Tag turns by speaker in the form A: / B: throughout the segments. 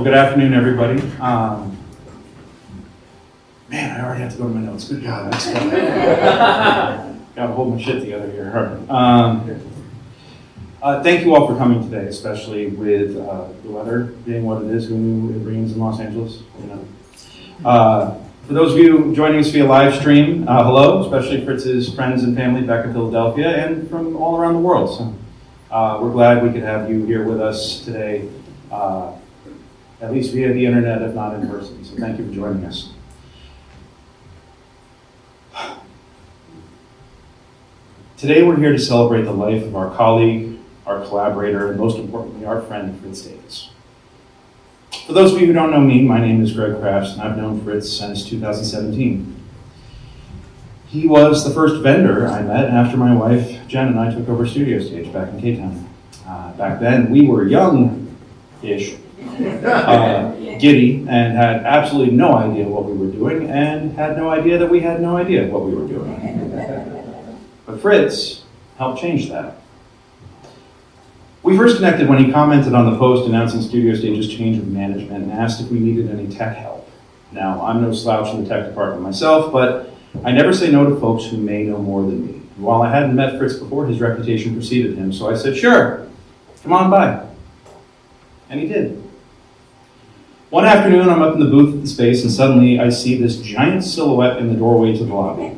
A: Well, good afternoon, everybody. Man, I already have to go to my notes. Good job. Got to hold my shit together here. Thank you all for coming today, especially with the weather being what it is. Who knew it rains in Los Angeles? You know. For those of you joining us via live stream, hello, especially Fritz's friends and family back in Philadelphia and from all around the world. So, we're glad we could have you here with us today, at least via the internet, if not in person. So thank you for joining us. Today we're here to celebrate the life of our colleague, our collaborator, and most importantly, our friend, Fritz Davis. For those of you who don't know me, my name is Greg Crafts, and I've known Fritz since 2017. He was the first vendor I met after my wife, Jen, and I took over Studio Stage back in K-Town. Back then, we were young-ish, giddy, and had absolutely no idea what we were doing, and had no idea that we had no idea what we were doing. But Fritz helped change that. We first connected when he commented on the post announcing Studio Stage's change of management and asked if we needed any tech help. Now, I'm no slouch in the tech department myself, but I never say no to folks who may know more than me. And while I hadn't met Fritz before, his reputation preceded him, so I said, sure, come on by. And he did. One afternoon, I'm up in the booth at the space, and suddenly I see this giant silhouette in the doorway to the lobby.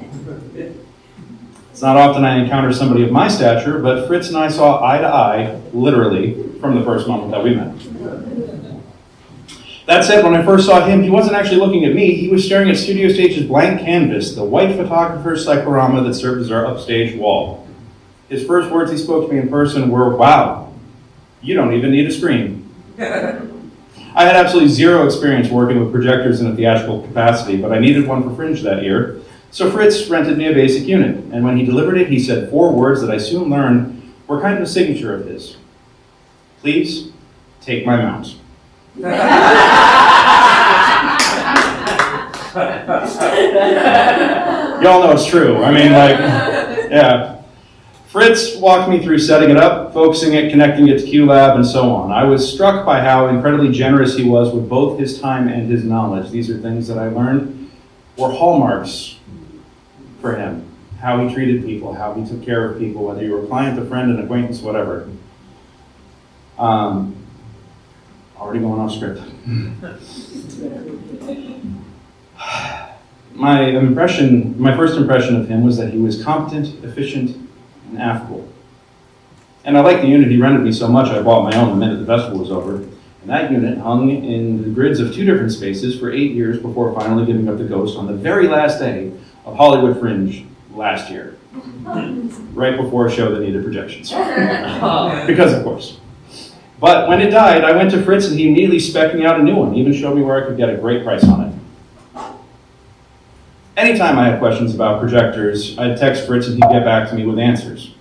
A: It's not often I encounter somebody of my stature, but Fritz and I saw eye to eye, literally, from the first moment that we met. That said, when I first saw him, he wasn't actually looking at me. He was staring at Studio Stage's blank canvas, the white photographer's cyclorama that served as our upstage wall. His first words he spoke to me in person were, "Wow, you don't even need a screen." I had absolutely zero experience working with projectors in a theatrical capacity, but I needed one for Fringe that year. So Fritz rented me a basic unit, and when he delivered it, he said 4 words that I soon learned were kind of a signature of his. "Please, take my mount." Y'all know it's true. I mean, like, yeah. Fritz walked me through setting it up, focusing it, connecting it to QLab, and so on. I was struck by how incredibly generous he was with both his time and his knowledge. These are things that I learned were hallmarks for him. How he treated people, how he took care of people, whether you were a client, a friend, an acquaintance, whatever. Already going off script. My first impression of him was that he was competent, efficient, and affable. And I liked the unit he rented me so much I bought my own the minute the festival was over. And that unit hung in the grids of 2 different spaces for 8 years before finally giving up the ghost on the very last day of Hollywood Fringe last year. Right before a show that needed projections. Because of course. But when it died, I went to Fritz and he immediately spec'd me out a new one, even showed me where I could get a great price on it. Anytime I had questions about projectors, I'd text Fritz and he'd get back to me with answers.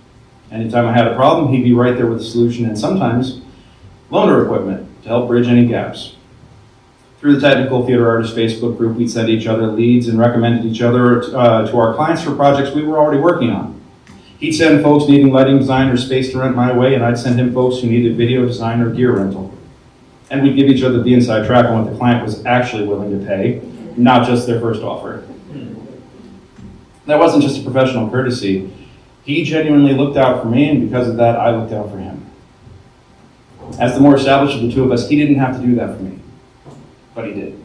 A: Anytime I had a problem, he'd be right there with a solution, and sometimes loaner equipment to help bridge any gaps. Through the Technical Theater Artists Facebook group, we'd send each other leads and recommended each other to our clients for projects we were already working on. He'd send folks needing lighting design or space to rent my way, and I'd send him folks who needed video design or gear rental. And we'd give each other the inside track on what the client was actually willing to pay, not just their first offer. That wasn't just a professional courtesy. He genuinely looked out for me, and because of that, I looked out for him. As the more established of the two of us, he didn't have to do that for me, but he did.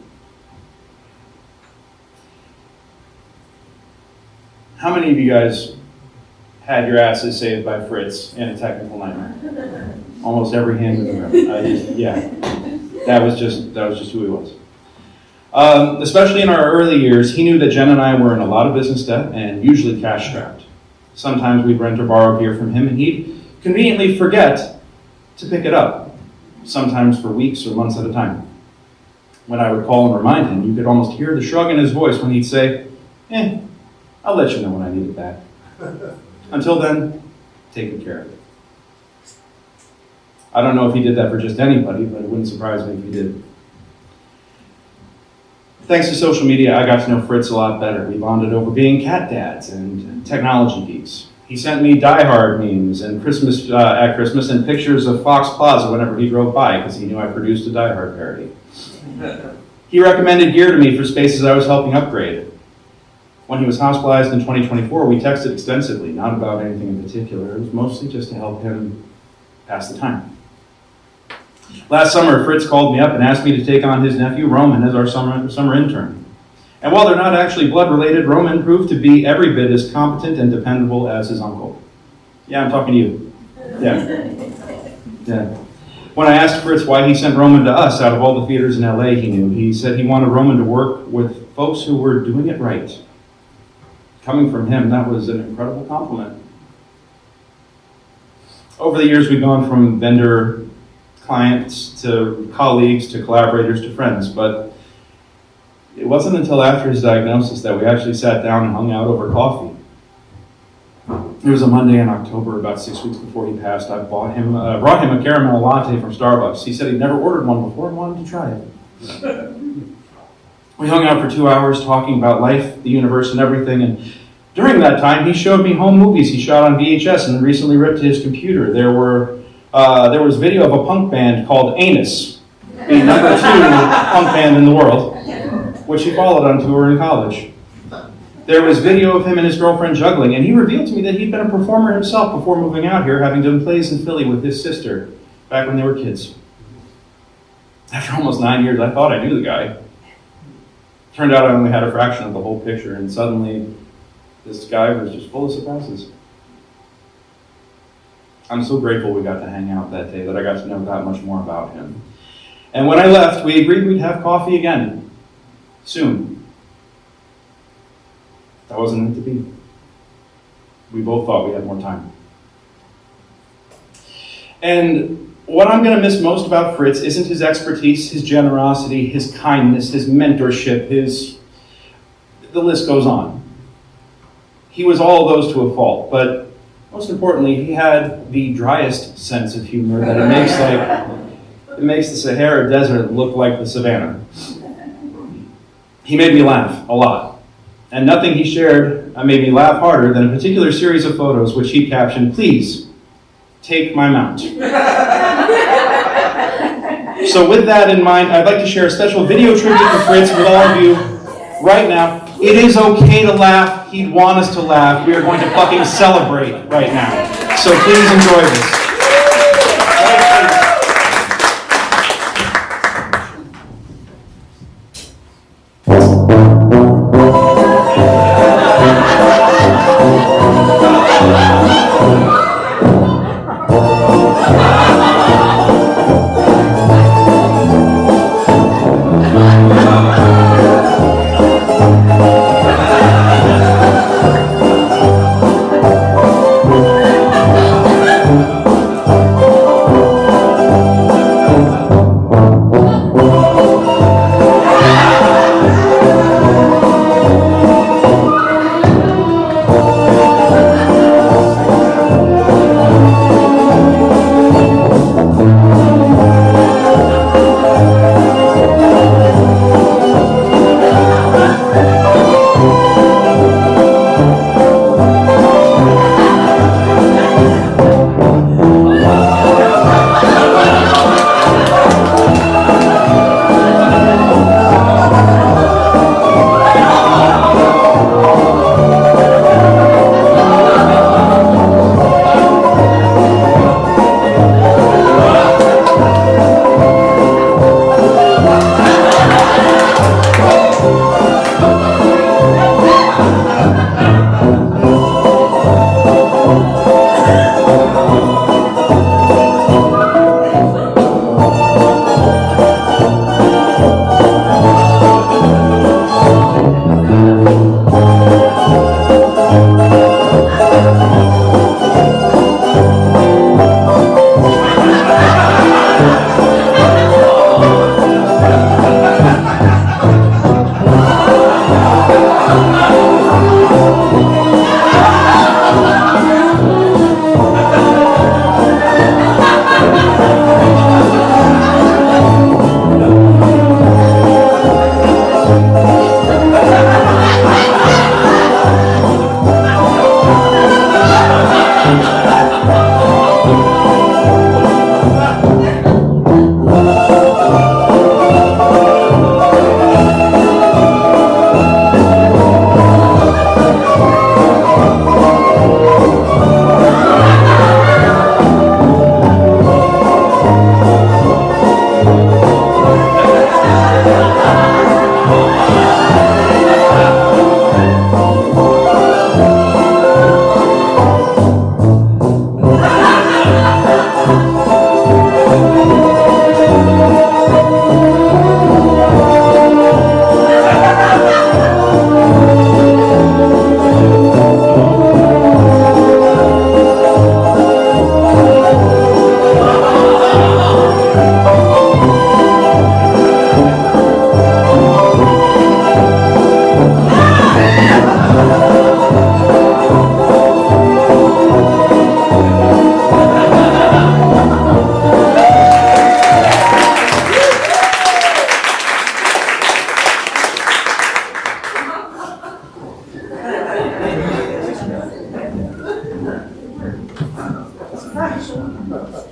A: How many of you guys had your asses saved by Fritz in a technical nightmare? Almost every hand in the room. Yeah, that was just who he was. Especially in our early years, he knew that Jen and I were in a lot of business debt and usually cash strapped. Sometimes we'd rent or borrow gear from him, and he'd conveniently forget to pick it up, sometimes for weeks or months at a time. When I would call and remind him, you could almost hear the shrug in his voice when he'd say, I'll let you know when I need it back. Until then, taking care of it. I don't know if he did that for just anybody, but it wouldn't surprise me if he did. Thanks to social media, I got to know Fritz a lot better. We bonded over being cat dads and technology geeks. He sent me Die Hard memes and Christmas at Christmas and pictures of Fox Plaza whenever he drove by because he knew I produced a Die Hard parody. He recommended gear to me for spaces I was helping upgrade. When he was hospitalized in 2024, we texted extensively, not about anything in particular. It was mostly just to help him pass the time. Last summer, Fritz called me up and asked me to take on his nephew, Roman, as our summer intern. And while they're not actually blood-related, Roman proved to be every bit as competent and dependable as his uncle. Yeah, I'm talking to you. Yeah. When I asked Fritz why he sent Roman to us out of all the theaters in LA he knew, he said he wanted Roman to work with folks who were doing it right. Coming from him, that was an incredible compliment. Over the years, we've gone from vendor clients to colleagues to collaborators to friends, but it wasn't until after his diagnosis that we actually sat down and hung out over coffee. It was a Monday in October, about 6 weeks before he passed. I brought him a caramel latte from Starbucks. He said he'd never ordered one before and wanted to try it. We hung out for 2 hours talking about life, the universe, and everything, and during that time, he showed me home movies he shot on VHS and recently ripped to his computer. There was video of a punk band called Anus, the number 2 punk band in the world, which he followed on tour in college. There was video of him and his girlfriend juggling, and he revealed to me that he'd been a performer himself before moving out here, having done plays in Philly with his sister back when they were kids. After almost 9 years, I thought I knew the guy. Turned out I only had a fraction of the whole picture, and suddenly this guy was just full of surprises. I'm so grateful we got to hang out that day, that I got to know that much more about him. And when I left, we agreed we'd have coffee again, soon. That wasn't meant to be. We both thought we had more time. And what I'm going to miss most about Fritz isn't his expertise, his generosity, his kindness, his mentorship, the list goes on. He was all of those to a fault, but most importantly, he had the driest sense of humor that it makes the Sahara Desert look like the savannah. He made me laugh a lot, and nothing he shared made me laugh harder than a particular series of photos which he captioned, "Please, take my mount." So with that in mind, I'd like to share a special video tribute to Fritz with all of you right now. It is okay to laugh. He'd want us to laugh. We are going to fucking celebrate right now. So please enjoy this.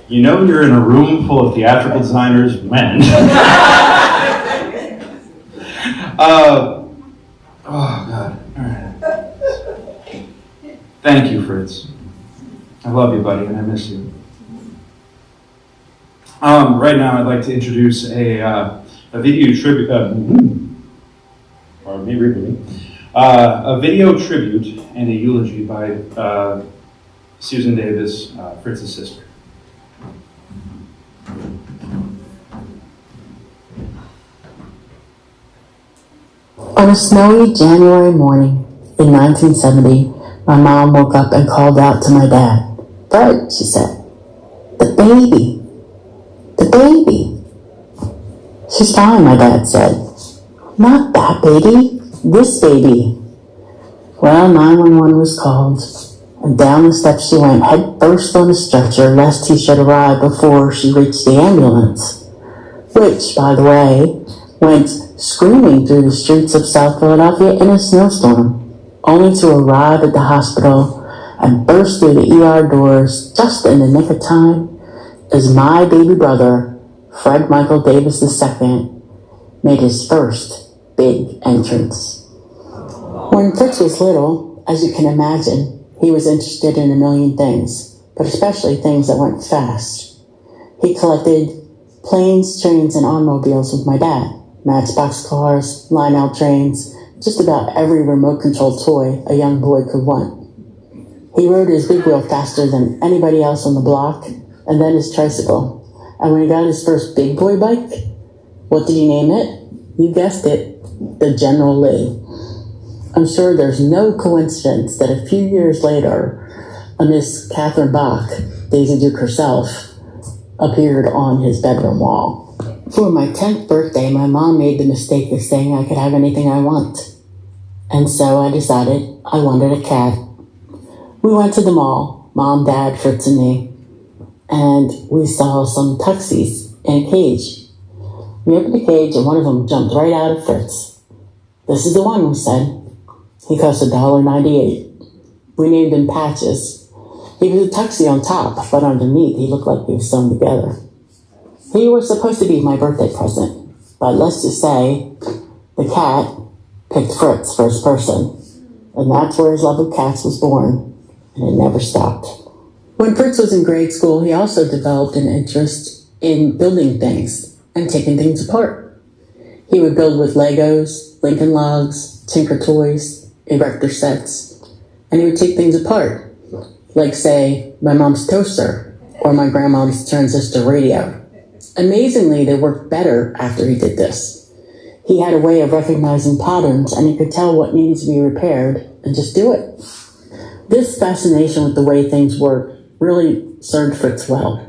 A: You know you're in a room full of theatrical designers when... oh, God. All right. Thank you, Fritz. I love you, buddy, and I miss you. Right now, I'd like to introduce a video tribute... or me repeating. A video tribute and a eulogy by Susan Davis, Fritz's sister.
B: On a snowy January morning in 1970, my mom woke up and called out to my dad. "Fred," she said, "the baby. The baby." "She's fine," my dad said. "Not that baby, this baby." Well, 911 was called, and down the steps she went, head first on a stretcher, lest he should arrive before she reached the ambulance, which, by the way, went screaming through the streets of South Philadelphia in a snowstorm, only to arrive at the hospital and burst through the ER doors just in the nick of time as my baby brother, Fred Michael Davis II, made his first big entrance. When Fritz was little, as you can imagine, he was interested in a million things, but especially things that went fast. He collected planes, trains, and automobiles with my dad, matchbox cars, line-out trains, just about every remote-controlled toy a young boy could want. He rode his big wheel faster than anybody else on the block, and then his tricycle. And when he got his first big boy bike, what did he name it? You guessed it, the General Lee. I'm sure there's no coincidence that a few years later, a Miss Catherine Bach, Daisy Duke herself, appeared on his bedroom wall. For my 10th birthday, my mom made the mistake of saying I could have anything I want. And so I decided I wanted a cat. We went to the mall, Mom, Dad, Fritz, and me, and we saw some tuxies in a cage. We opened the cage and one of them jumped right out at Fritz. "This is the one," we said. He cost $1.98. We named him Patches. He was a tuxie on top, but underneath he looked like he was sewn together. He was supposed to be my birthday present, but let's just say the cat picked Fritz for his person, and that's where his love of cats was born, and it never stopped. When Fritz was in grade school, he also developed an interest in building things and taking things apart. He would build with Legos, Lincoln Logs, Tinker Toys, Erector sets, and he would take things apart, like, say, my mom's toaster or my grandma's transistor radio. Amazingly, they worked better after he did this. He had a way of recognizing patterns, and he could tell what needed to be repaired and just do it. This fascination with the way things work really served Fritz well.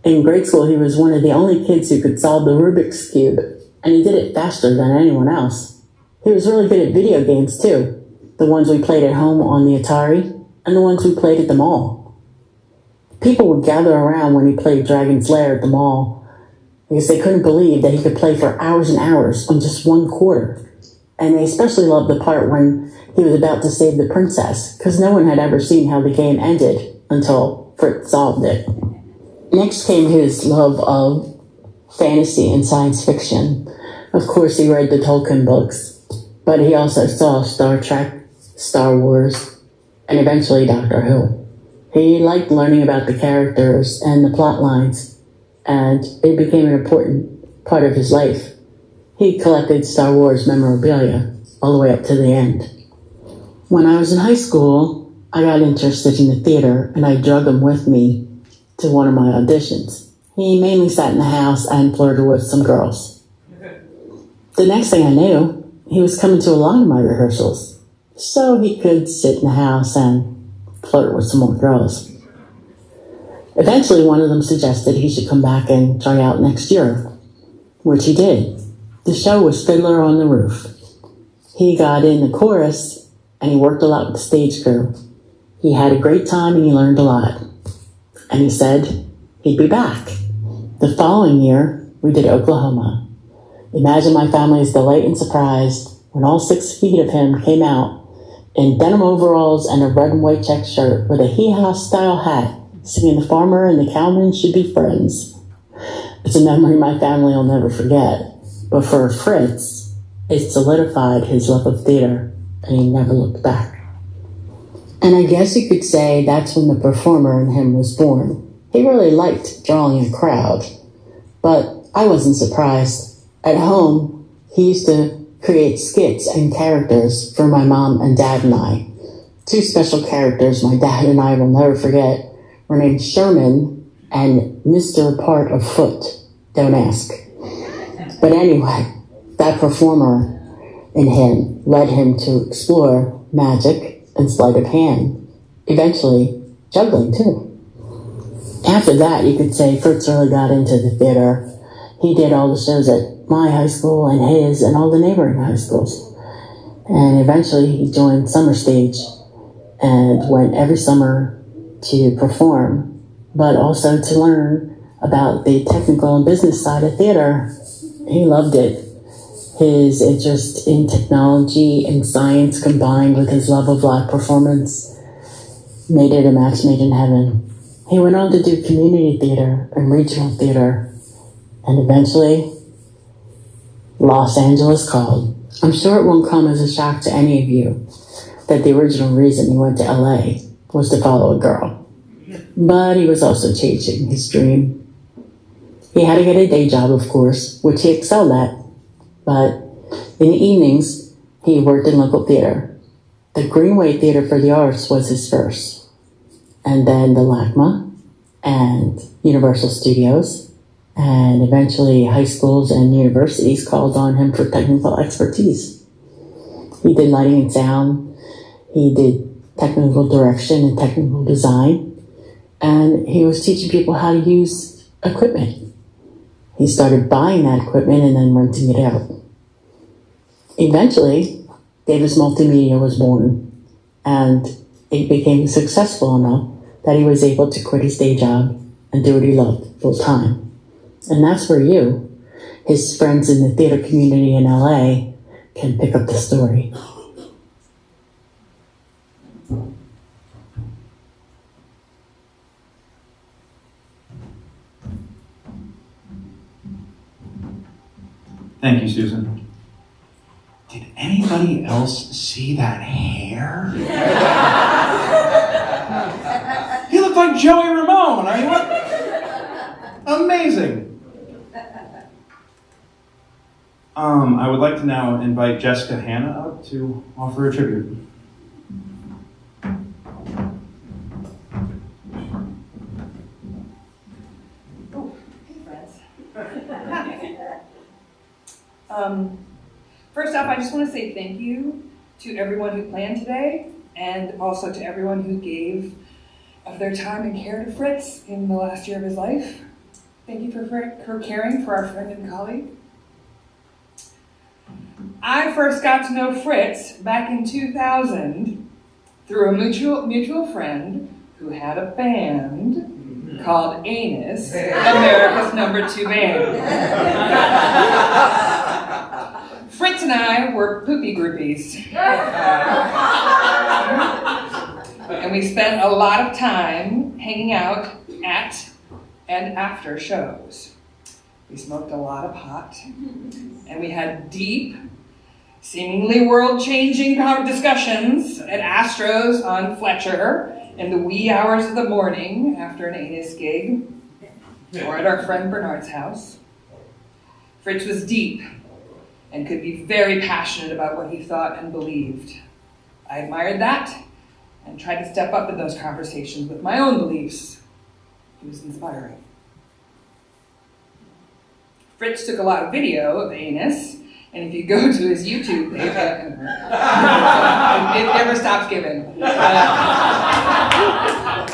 B: In grade school, he was one of the only kids who could solve the Rubik's Cube, and he did it faster than anyone else. He was really good at video games, too. The ones we played at home on the Atari, and the ones we played at the mall. People would gather around when he played Dragon's Lair at the mall, because they couldn't believe that he could play for hours and hours on just one quarter. And they especially loved the part when he was about to save the princess, because no one had ever seen how the game ended until Fritz solved it. Next came his love of fantasy and science fiction. Of course, he read the Tolkien books, but he also saw Star Trek, Star Wars, and eventually Doctor Who. He liked learning about the characters and the plot lines, and it became an important part of his life. He collected Star Wars memorabilia all the way up to the end. When I was in high school, I got interested in the theater, and I drug him with me to one of my auditions. He mainly sat in the house and flirted with some girls. The next thing I knew, he was coming to a lot of my rehearsals, so he could sit in the house and flirt with some more girls. Eventually, one of them suggested he should come back and try out next year, which he did. The show was Fiddler on the Roof. He got in the chorus, and he worked a lot with the stage crew. He had a great time, and he learned a lot. And he said he'd be back. The following year, we did Oklahoma. Imagine my family's delight and surprise when all 6 feet of him came out in denim overalls and a red and white check shirt with a hee-haw style hat singing the farmer and the cowman should be friends. It's a memory my family will never forget. But for Fritz, it solidified his love of theater, and he never looked back. And I guess you could say that's when the performer in him was born. He really liked drawing a crowd, but I wasn't surprised. At home, he used to create skits and characters for my mom and dad and I. Two special characters my dad and I will never forget were named Sherman and Mr. Part of Foot. Don't ask. But anyway, that performer in him led him to explore magic and sleight of hand, eventually juggling too. After that, you could say Fritz really got into the theater. He did all the shows at my high school and his and all the neighboring high schools. And eventually he joined Summer Stage and went every summer to perform, but also to learn about the technical and business side of theater. He loved it. His interest in technology and science combined with his love of live performance made it a match made in heaven. He went on to do community theater and regional theater, and eventually Los Angeles called. I'm sure it won't come as a shock to any of you that the original reason he went to LA was to follow a girl. But he was also chasing his dream. He had to get a day job, of course, which he excelled at. But in the evenings, he worked in local theater. The Greenway Theater for the Arts was his first. And then the LACMA and Universal Studios. And eventually high schools and universities called on him for technical expertise. He did lighting and sound. He did technical direction and technical design. And he was teaching people how to use equipment. He started buying that equipment and then renting it out. Eventually, Davis Multimedia was born, and it became successful enough that he was able to quit his day job and do what he loved full time. And that's where you, his friends in the theater community in LA, can pick up the story.
A: Thank you, Susan. Did anybody else see that hair? He looked like Joey Ramone. I mean, what? Amazing. I would like to now invite Jessica Hanna up to offer a tribute.
C: Oh, hey friends. First off, I just want to say thank you to everyone who planned today, and also to everyone who gave of their time and care to Fritz in the last year of his life. Thank you for caring for our friend and colleague. I first got to know Fritz back in 2000 through a mutual friend who had a band called Anus, America's #2 band. Fritz and I were poopy groupies. And we spent a lot of time hanging out at and after shows. We smoked a lot of pot, and we had deep, seemingly world-changing discussions at Astro's on Fletcher in the wee hours of the morning after an Anus gig, or at our friend Bernard's house. Fritz was deep and could be very passionate about what he thought and believed. I admired that and tried to step up in those conversations with my own beliefs. He was inspiring. Fritz took a lot of video of Anus, and if you go to his YouTube page, it never stops giving.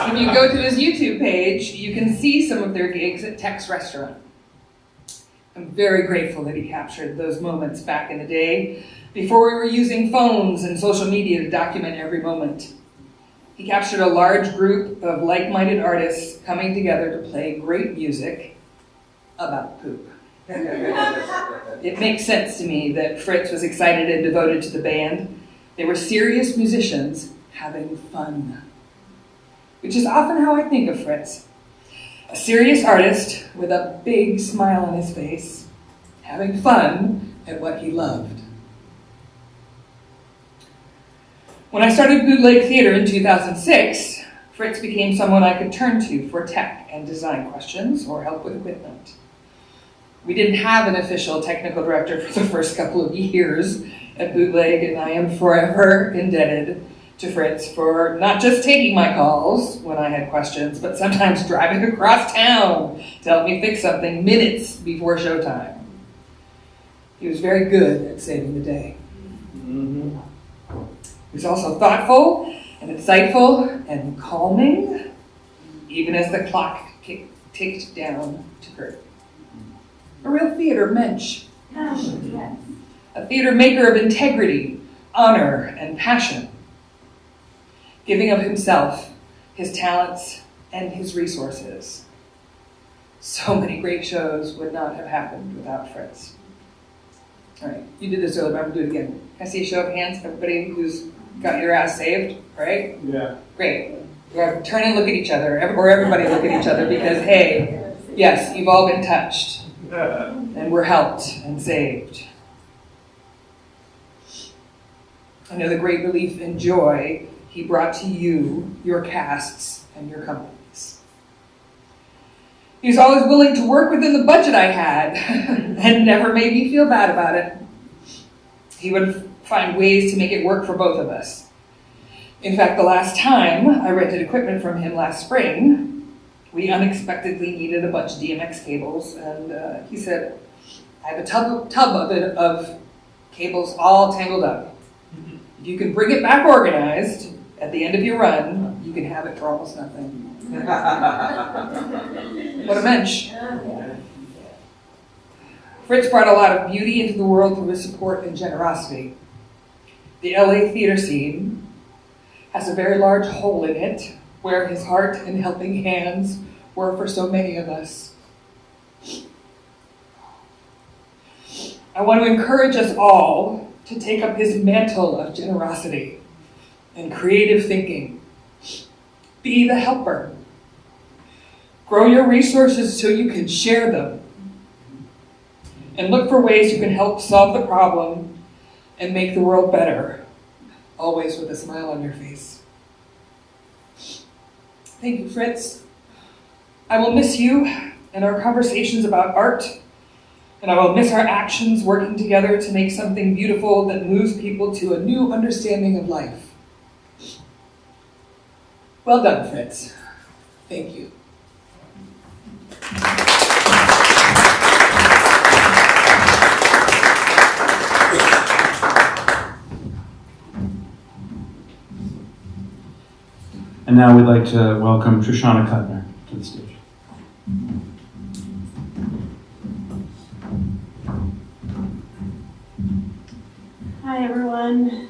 C: If you go to his YouTube page, you can see some of their gigs at Tex Restaurant. I'm very grateful that he captured those moments back in the day, before we were using phones and social media to document every moment. He captured a large group of like-minded artists coming together to play great music about poop. It makes sense to me that Fritz was excited and devoted to the band. They were serious musicians having fun. which is often how I think of Fritz. A serious artist with a big smile on his face, having fun at what he loved. When I started Bootleg Theater in 2006, Fritz became someone I could turn to for tech and design questions or help with equipment. We didn't have an official technical director for the first couple of years at Bootleg, and I am forever indebted to Fritz for not just taking my calls when I had questions, but sometimes driving across town to help me fix something minutes before showtime. He was very good at saving the day. He was also thoughtful and insightful and calming, even as the clock ticked down to curtain. A real theater mensch. A theater maker of integrity, honor, and passion. Giving of himself, his talents, and his resources. So many great shows would not have happened without Fritz. All right, you did this earlier, but I'm going to do it again. Can I see a show of hands, everybody who's got your ass saved, right? Yeah. Great. You have to turn and look at each other, or everybody look at each other, because, hey, yes, you've all been touched, and we're helped and saved. I know the great relief and joy he brought to you, your casts, and your companies. He was always willing to work within the budget I had and never made me feel bad about it. He would find ways to make it work for both of us. In fact, the last time I rented equipment from him last spring, we unexpectedly needed a bunch of DMX cables, and he said, I have a tub of cables all tangled up. If you can bring it back organized at the end of your run, you can have it for almost nothing. What a mensch. Fritz brought a lot of beauty into the world through his support and generosity. The LA theater scene has a very large hole in it where his heart and helping hands were for so many of us. I want to encourage us all to take up his mantle of generosity and creative thinking. Be the helper. Grow your resources so you can share them. And look for ways you can help solve the problem and make the world better, always with a smile on your face. Thank you, Fritz. I will miss you and our conversations about art, and I will miss our actions working together to make something beautiful that moves people to a new understanding of life. Well done, Fritz. Thank you.
A: And now we'd like to welcome Trishana Cutner to the stage.
D: Hi, everyone.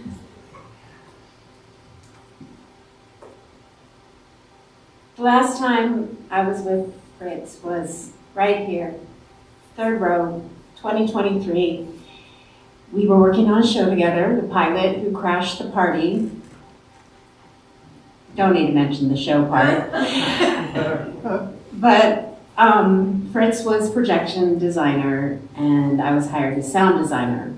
D: The last time I was with Fritz was right here, third row, 2023. We were working on a show together, The Pilot Who Crashed the Party. Don't need to mention the show part. But Fritz was projection designer, and I was hired as sound designer.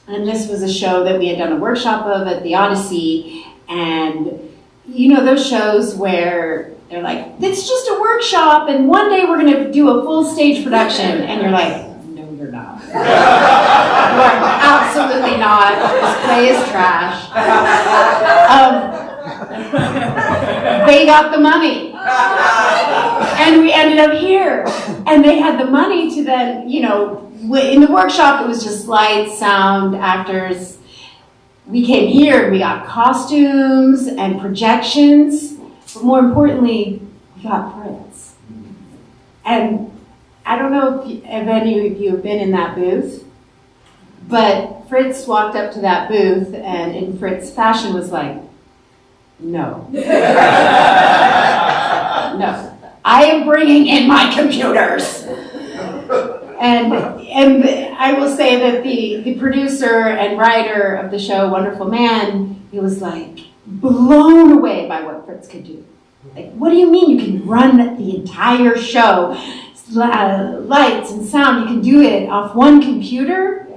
D: And this was a show that we had done a workshop of at the Odyssey. And you know those shows where they're like, it's just a workshop, and one day we're going to do a full stage production. And you're like, no, you're not. You are absolutely not. This play is trash. They got the money. And we ended up here. And they had the money to then, you know, in the workshop, it was just lights, sound, actors. We came here and we got costumes and projections, but more importantly, we got Fritz. And I don't know if any of you have been in that booth, but Fritz walked up to that booth and in Fritz fashion was like, no. No. I am bringing in my computers. And I will say that the producer and writer of the show, Wonderful Man, he was like blown away by what Fritz could do. Like, what do you mean you can run the entire show? Lights and sound, you can do it off one computer?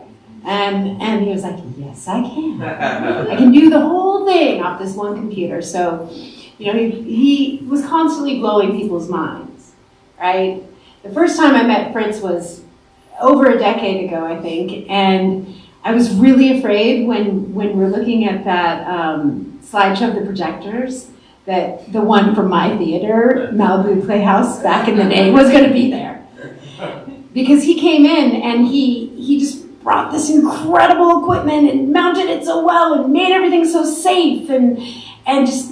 D: And he was like, yes, I can. I can do the whole thing off this one computer. So, you know, he was constantly blowing people's minds, right? The first time I met Fritz was over a decade ago, I think, and I was really afraid when we're looking at that slideshow of the projectors that the one from my theater, Malibu Playhouse, back in the day, was going to be there. Because he came in and he just brought this incredible equipment and mounted it so well and made everything so safe and just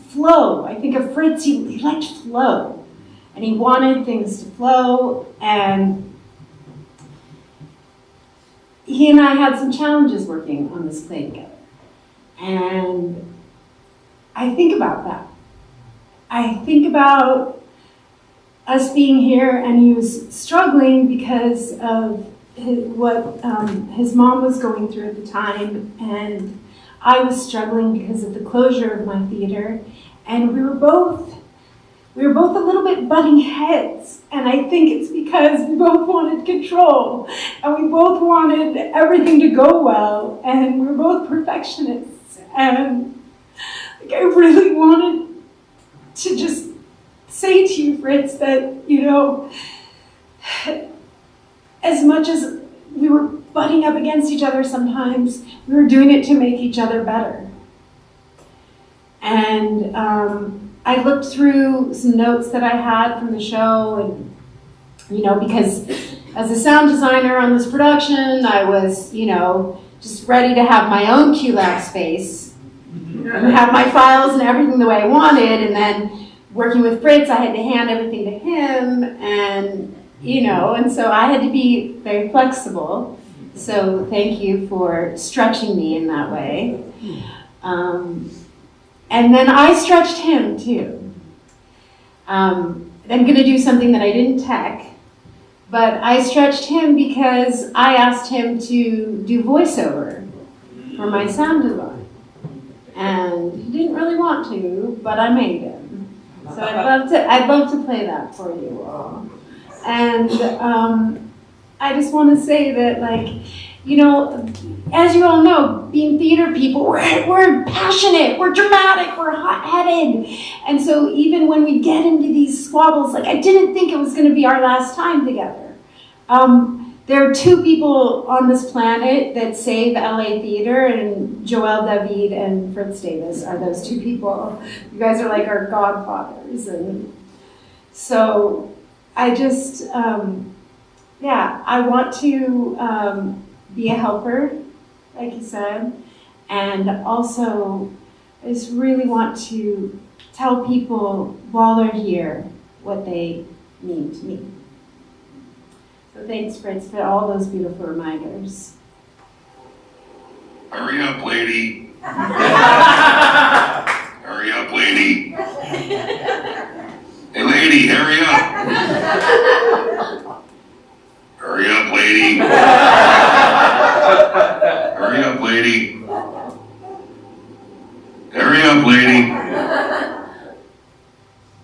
D: flow. I think of Fritz, he liked flow. And he wanted things to flow, and he and I had some challenges working on this play together. And I think about that. I think about us being here, and he was struggling because of what his mom was going through at the time, and I was struggling because of the closure of my theater, and we were both a little bit butting heads, and I think it's because we both wanted control, and we both wanted everything to go well, and we were both perfectionists, and I really wanted to just say to you, Fritz, that, you know, as much as we were butting up against each other sometimes, we were doing it to make each other better. And I looked through some notes that I had from the show, and, you know, because as a sound designer on this production, I was, you know, just ready to have my own QLab space and have my files and everything the way I wanted. And then working with Fritz, I had to hand everything to him, and, you know, and so I had to be very flexible. So thank you for stretching me in that way. And then I stretched him too. I'm going to do something that I didn't tech, but I stretched him because I asked him to do voiceover for my sound design. And he didn't really want to, but I made him. So I'd love to play that for you all. And I just want to say that, like, you know, as you all know, being theater people, we're passionate, we're dramatic, we're hot-headed. And so even when we get into these squabbles, like, I didn't think it was going to be our last time together. There are two people on this planet that save LA theater, and Joel David and Fritz Davis are those two people. You guys are like our godfathers. And so I just, I want to be a helper, like you said, and also I just really want to tell people while they're here what they mean to me. So thanks, Fritz, for all those beautiful reminders.
E: Hurry up, lady. Hurry up, lady. Hey, lady, hurry up. Hurry up, lady. Hurry up, lady. Hurry up, lady.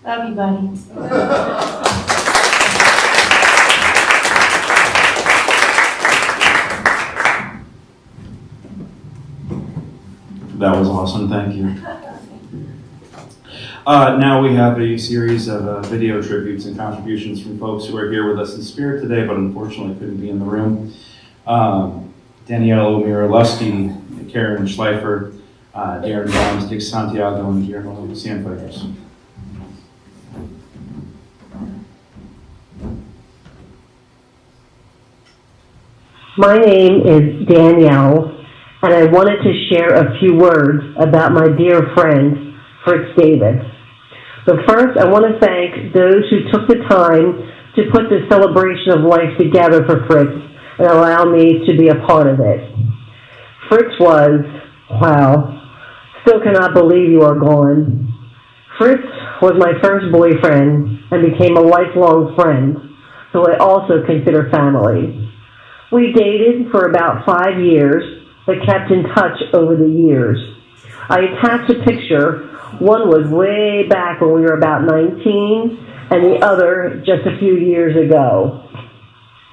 D: Love you, buddy.
A: That was awesome, thank you. Now we have a series of video tributes and contributions from folks who are here with us in spirit today, but unfortunately couldn't be in the room. Danielle O'Meara-Lusky, Karen Schleifer, Darren Barnes, Dick Santiago, and Guillermo Cienfuegos.
F: My name is Danielle, and I wanted to share a few words about my dear friend, Fritz Davis. But first, I want to thank those who took the time to put this celebration of life together for Fritz and allow me to be a part of it. Fritz was, wow, still cannot believe you are gone. Fritz was my first boyfriend and became a lifelong friend, who I also consider family. We dated for about 5 years, but kept in touch over the years. I attached a picture. One was way back when we were about 19, and the other just a few years ago.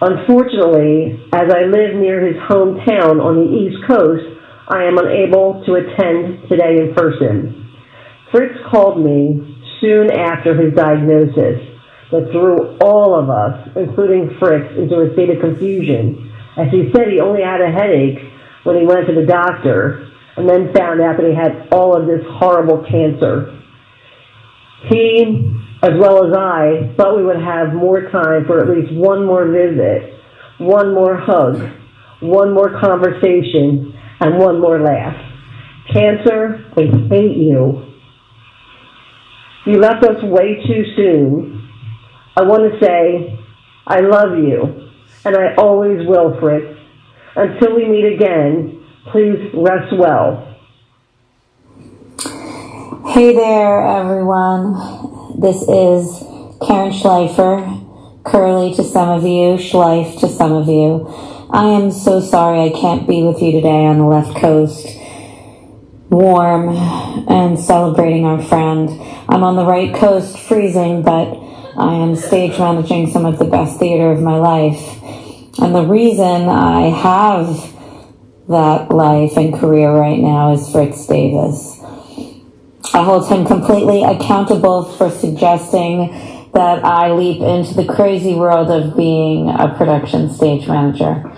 F: Unfortunately, as I live near his hometown on the East Coast, I am unable to attend today in person. Fritz called me soon after his diagnosis that threw all of us, including Fritz, into a state of confusion, as he said he only had a headache when he went to the doctor, and then found out that he had all of this horrible cancer. He, as well as I, thought we would have more time for at least one more visit, one more hug, one more conversation, and one more laugh. Cancer, I hate you. You left us way too soon. I want to say, I love you, and I always will, Fritz. Until we meet again, please rest well.
G: Hey there, everyone. This is Karen Schleifer, Curly to some of you, Schleif to some of you. I am so sorry I can't be with you today on the left coast, warm and celebrating our friend. I'm on the right coast, freezing, but I am stage managing some of the best theater of my life. And the reason I have that life and career right now is Fritz Davis. I hold him completely accountable for suggesting that I leap into the crazy world of being a production stage manager.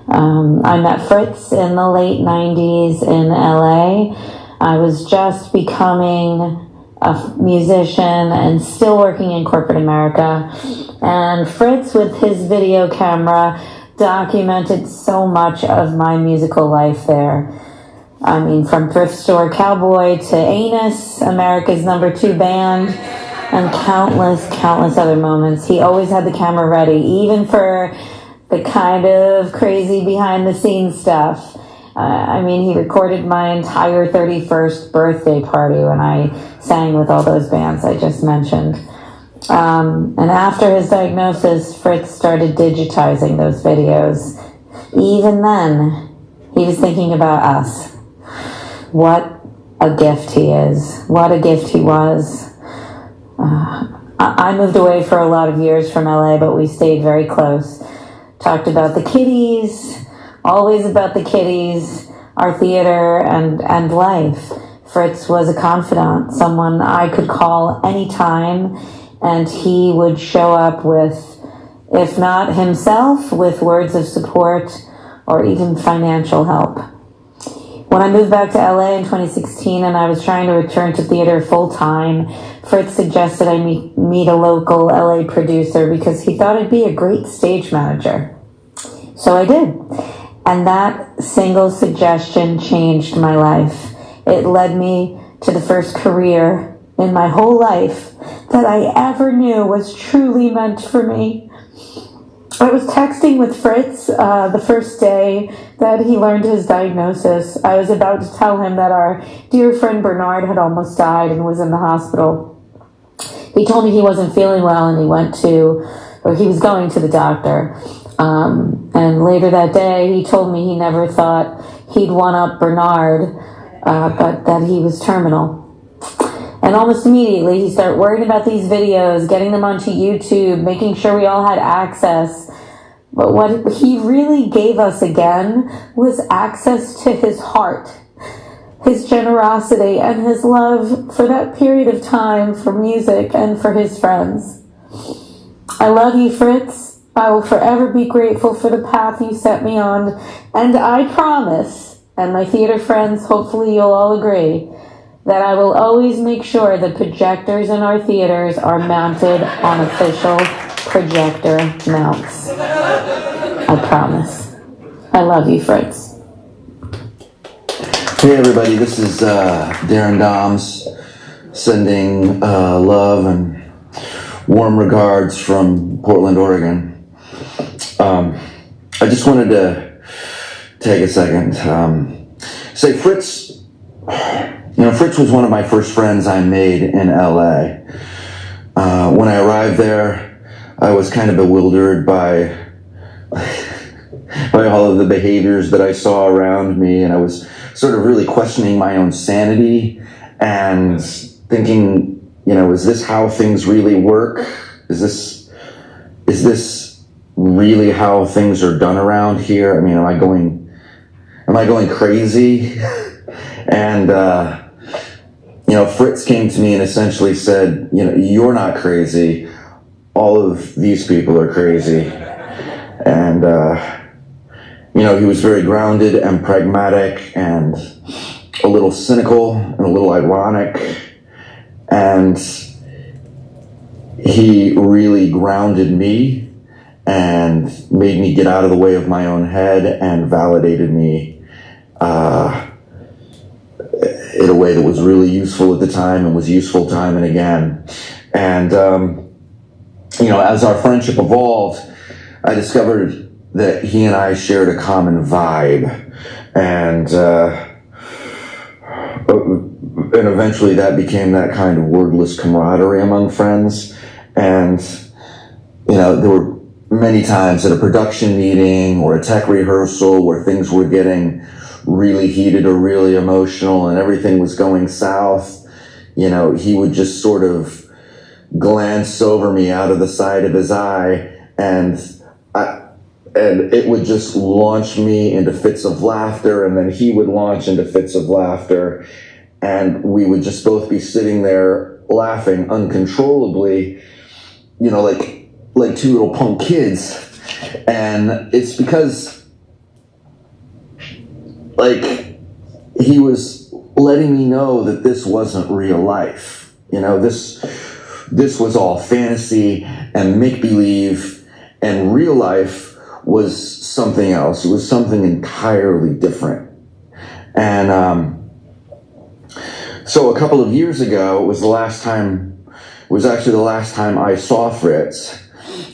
G: I met Fritz in the late 90s in LA. I was just becoming a musician and still working in corporate America. And Fritz, with his video camera, documented so much of my musical life there. I mean, from Thrift Store Cowboy to Anus, America's #2 band, and countless other moments. He always had the camera ready, even for the kind of crazy behind-the-scenes stuff. I mean, he recorded my entire 31st birthday party when I sang with all those bands I just mentioned. And after his diagnosis, Fritz started digitizing those videos. Even then, he was thinking about us. What a gift he is. What a gift he was. I moved away for a lot of years from LA, but we stayed very close. Talked about the kiddies, always about the kiddies, our theater, and life. Fritz was a confidant, someone I could call anytime, and he would show up with, if not himself, with words of support or even financial help. When I moved back to LA in 2016 and I was trying to return to theater full-time, Fritz suggested I meet a local LA producer because he thought I'd be a great stage manager. So I did. And that single suggestion changed my life. It led me to the first career in my whole life that I ever knew was truly meant for me. I was texting with Fritz the first day that he learned his diagnosis. I was about to tell him that our dear friend Bernard had almost died and was in the hospital. He told me he wasn't feeling well and he was going to the doctor. And later that day, he told me he never thought he'd one-up Bernard, but that he was terminal. And almost immediately, he started worrying about these videos, getting them onto YouTube, making sure we all had access. But what he really gave us again was access to his heart, his generosity, and his love for that period of time for music and for his friends. I love you, Fritz. I will forever be grateful for the path you set me on. And I promise, and my theater friends, hopefully you'll all agree, that I will always make sure the projectors in our theaters are mounted on official projector mounts. I promise. I love you, Fritz.
H: Hey everybody, this is Darren Doms sending love and warm regards from Portland, Oregon. I just wanted to take a second. Say Fritz, Fritz was one of my first friends I made in LA. When I arrived there, I was kind of bewildered by all of the behaviors that I saw around me, and I was sort of really questioning my own sanity and thinking, is this how things really work? Is this really how things are done around here? I mean, am I going crazy? And, Fritz came to me and essentially said, you're not crazy. All of these people are crazy. And, he was very grounded and pragmatic and a little cynical and a little ironic. And he really grounded me and made me get out of the way of my own head and validated me in a way that was really useful at the time and was useful time and again. And, as our friendship evolved, I discovered that he and I shared a common vibe. And eventually that became that kind of wordless camaraderie among friends. And, there were many times at a production meeting or a tech rehearsal where things were getting really heated or really emotional and everything was going south. He would just sort of glance over me out of the side of his eye, and it would just launch me into fits of laughter, and then he would launch into fits of laughter, and we would just both be sitting there laughing uncontrollably, like two little punk kids. And it's because he was letting me know that this wasn't real life. This was all fantasy and make-believe, and real life was something else. It was something entirely different. And so a couple of years ago, it was actually the last time I saw Fritz.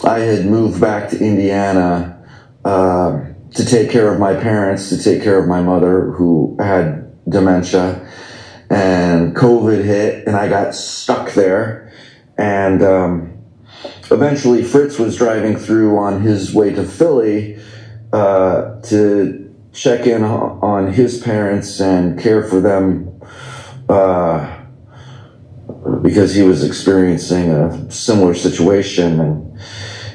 H: I had moved back to Indiana to take care of my parents, to take care of my mother who had dementia, and COVID hit and I got stuck there. And eventually Fritz was driving through on his way to Philly to check in on his parents and care for them because he was experiencing a similar situation.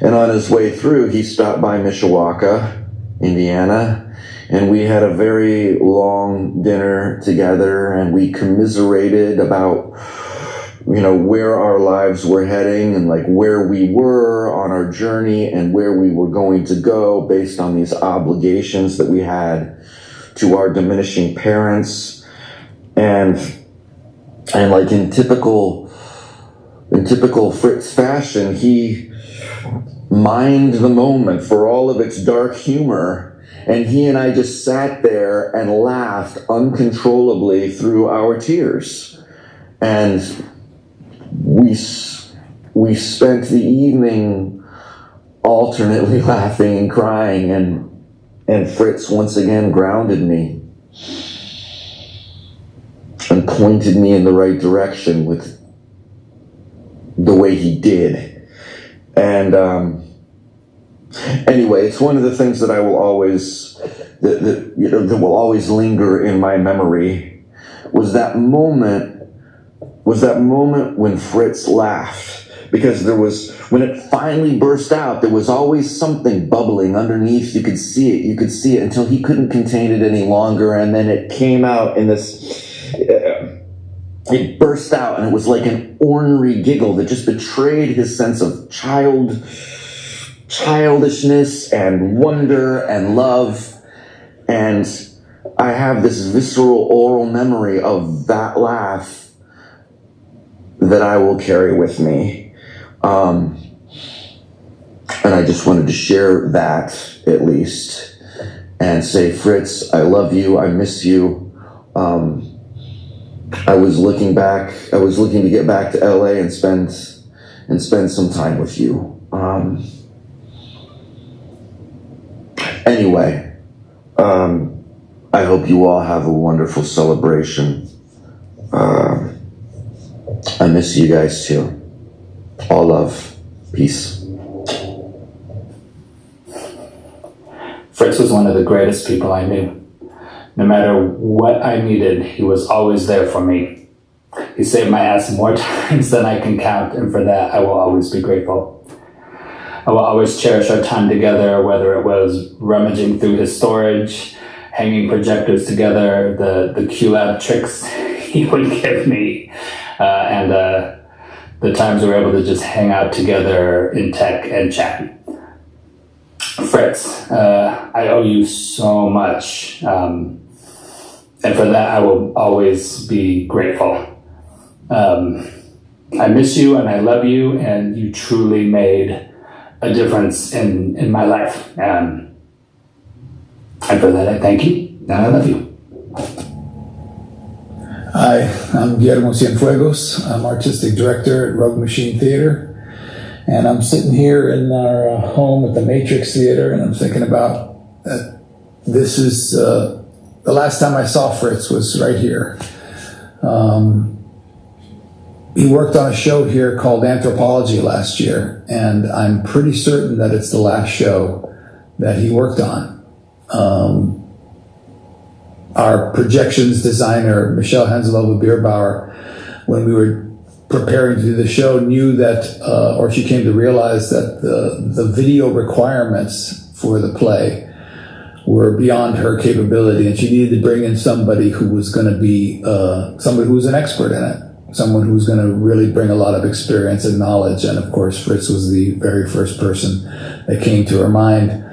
H: And on his way through, he stopped by Mishawaka, Indiana, and we had a very long dinner together, and we commiserated about where our lives were heading and where we were on our journey and where we were going to go based on these obligations that we had to our diminishing parents. And in typical Fritz fashion, he mined the moment for all of its dark humor, and he and I just sat there and laughed uncontrollably through our tears. And we spent the evening alternately laughing and crying, and Fritz once again grounded me and pointed me in the right direction with the way he did. And anyway, it's one of the things that I will always that will always linger in my memory was that moment when Fritz laughed, because when it finally burst out, there was always something bubbling underneath. You could see it until he couldn't contain it any longer, and then it came out in this. It burst out, and it was like an ornery giggle that just betrayed his sense of childishness and wonder and love. And I have this visceral oral memory of that laugh that I will carry with me. And I just wanted to share that, at least, and say, Fritz, I love you, I miss you. I was looking to get back to LA and spend some time with you. Anyway, I hope you all have a wonderful celebration. I miss you guys too. All love. Peace.
I: Fritz was one of the greatest people I knew. No matter what I needed, he was always there for me. He saved my ass more times than I can count, and for that I will always be grateful. I will always cherish our time together, whether it was rummaging through his storage, hanging projectors together, the QLab tricks he would give me, and the times we were able to just hang out together in tech and chat. Fritz, I owe you so much, and for that I will always be grateful. I miss you and I love you, and you truly made a difference in my life. And for that I thank you, and I love you.
J: Hi, I'm Guillermo Cienfuegos. I'm Artistic Director at Rogue Machine Theater. And I'm sitting here in our home at the Matrix Theater, and I'm thinking about this is the last time I saw Fritz was right here. He worked on a show here called Anthropology last year, and I'm pretty certain that it's the last show that he worked on. Our projections designer, Michelle Henselova-Bierbauer, when we were preparing to do the show, knew that, or she came to realize that the video requirements for the play were beyond her capability, and she needed to bring in somebody who was going to be somebody who was an expert in it. Someone who was going to really bring a lot of experience and knowledge. And of course, Fritz was the very first person that came to her mind.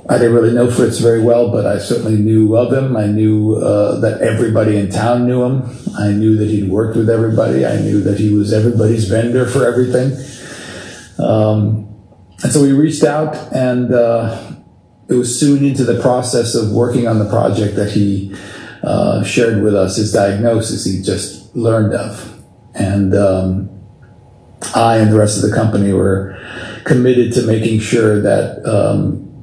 J: I didn't really know Fritz very well, but I certainly knew of him. I knew that everybody in town knew him. I knew that he'd worked with everybody. I knew that he was everybody's vendor for everything. And so we reached out, and it was soon into the process of working on the project that he shared with us his diagnosis he just learned of. And I and the rest of the company were committed to making sure that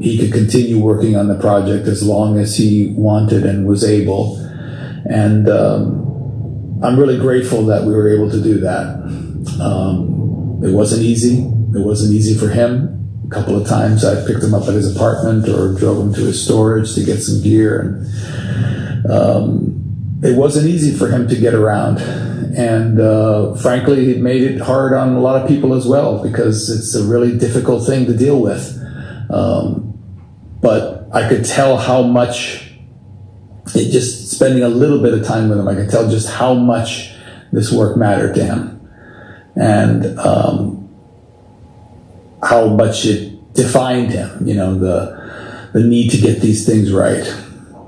J: he could continue working on the project as long as he wanted and was able. And I'm really grateful that we were able to do that. It wasn't easy. It wasn't easy for him. A couple of times I picked him up at his apartment or drove him to his storage to get some gear, and it wasn't easy for him to get around. And frankly, it made it hard on a lot of people as well, because it's a really difficult thing to deal with. But I could tell how much, just spending a little bit of time with him, I could tell just how much this work mattered to him, and how much it defined him, the need to get these things right.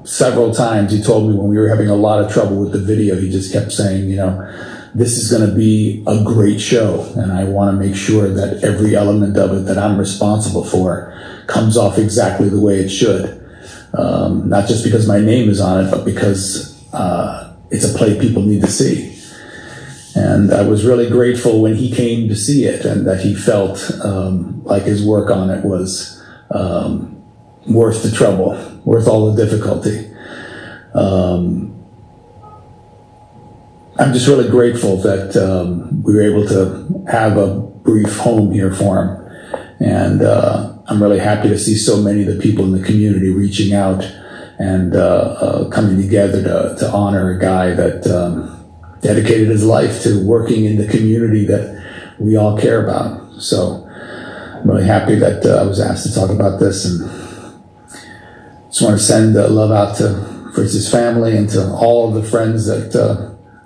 J: Several times he told me when we were having a lot of trouble with the video, he just kept saying, this is going to be a great show, and I want to make sure that every element of it that I'm responsible for comes off exactly the way it should. Not just because my name is on it, but because it's a play people need to see. And I was really grateful when he came to see it, and that he felt like his work on it was worth the trouble, worth all the difficulty. I'm just really grateful that we were able to have a brief home here for him. And I'm really happy to see so many of the people in the community reaching out and coming together to honor a guy that dedicated his life to working in the community that we all care about. So I'm really happy that I was asked to talk about this, and just want to send love out to Fritz's family and to all of the friends that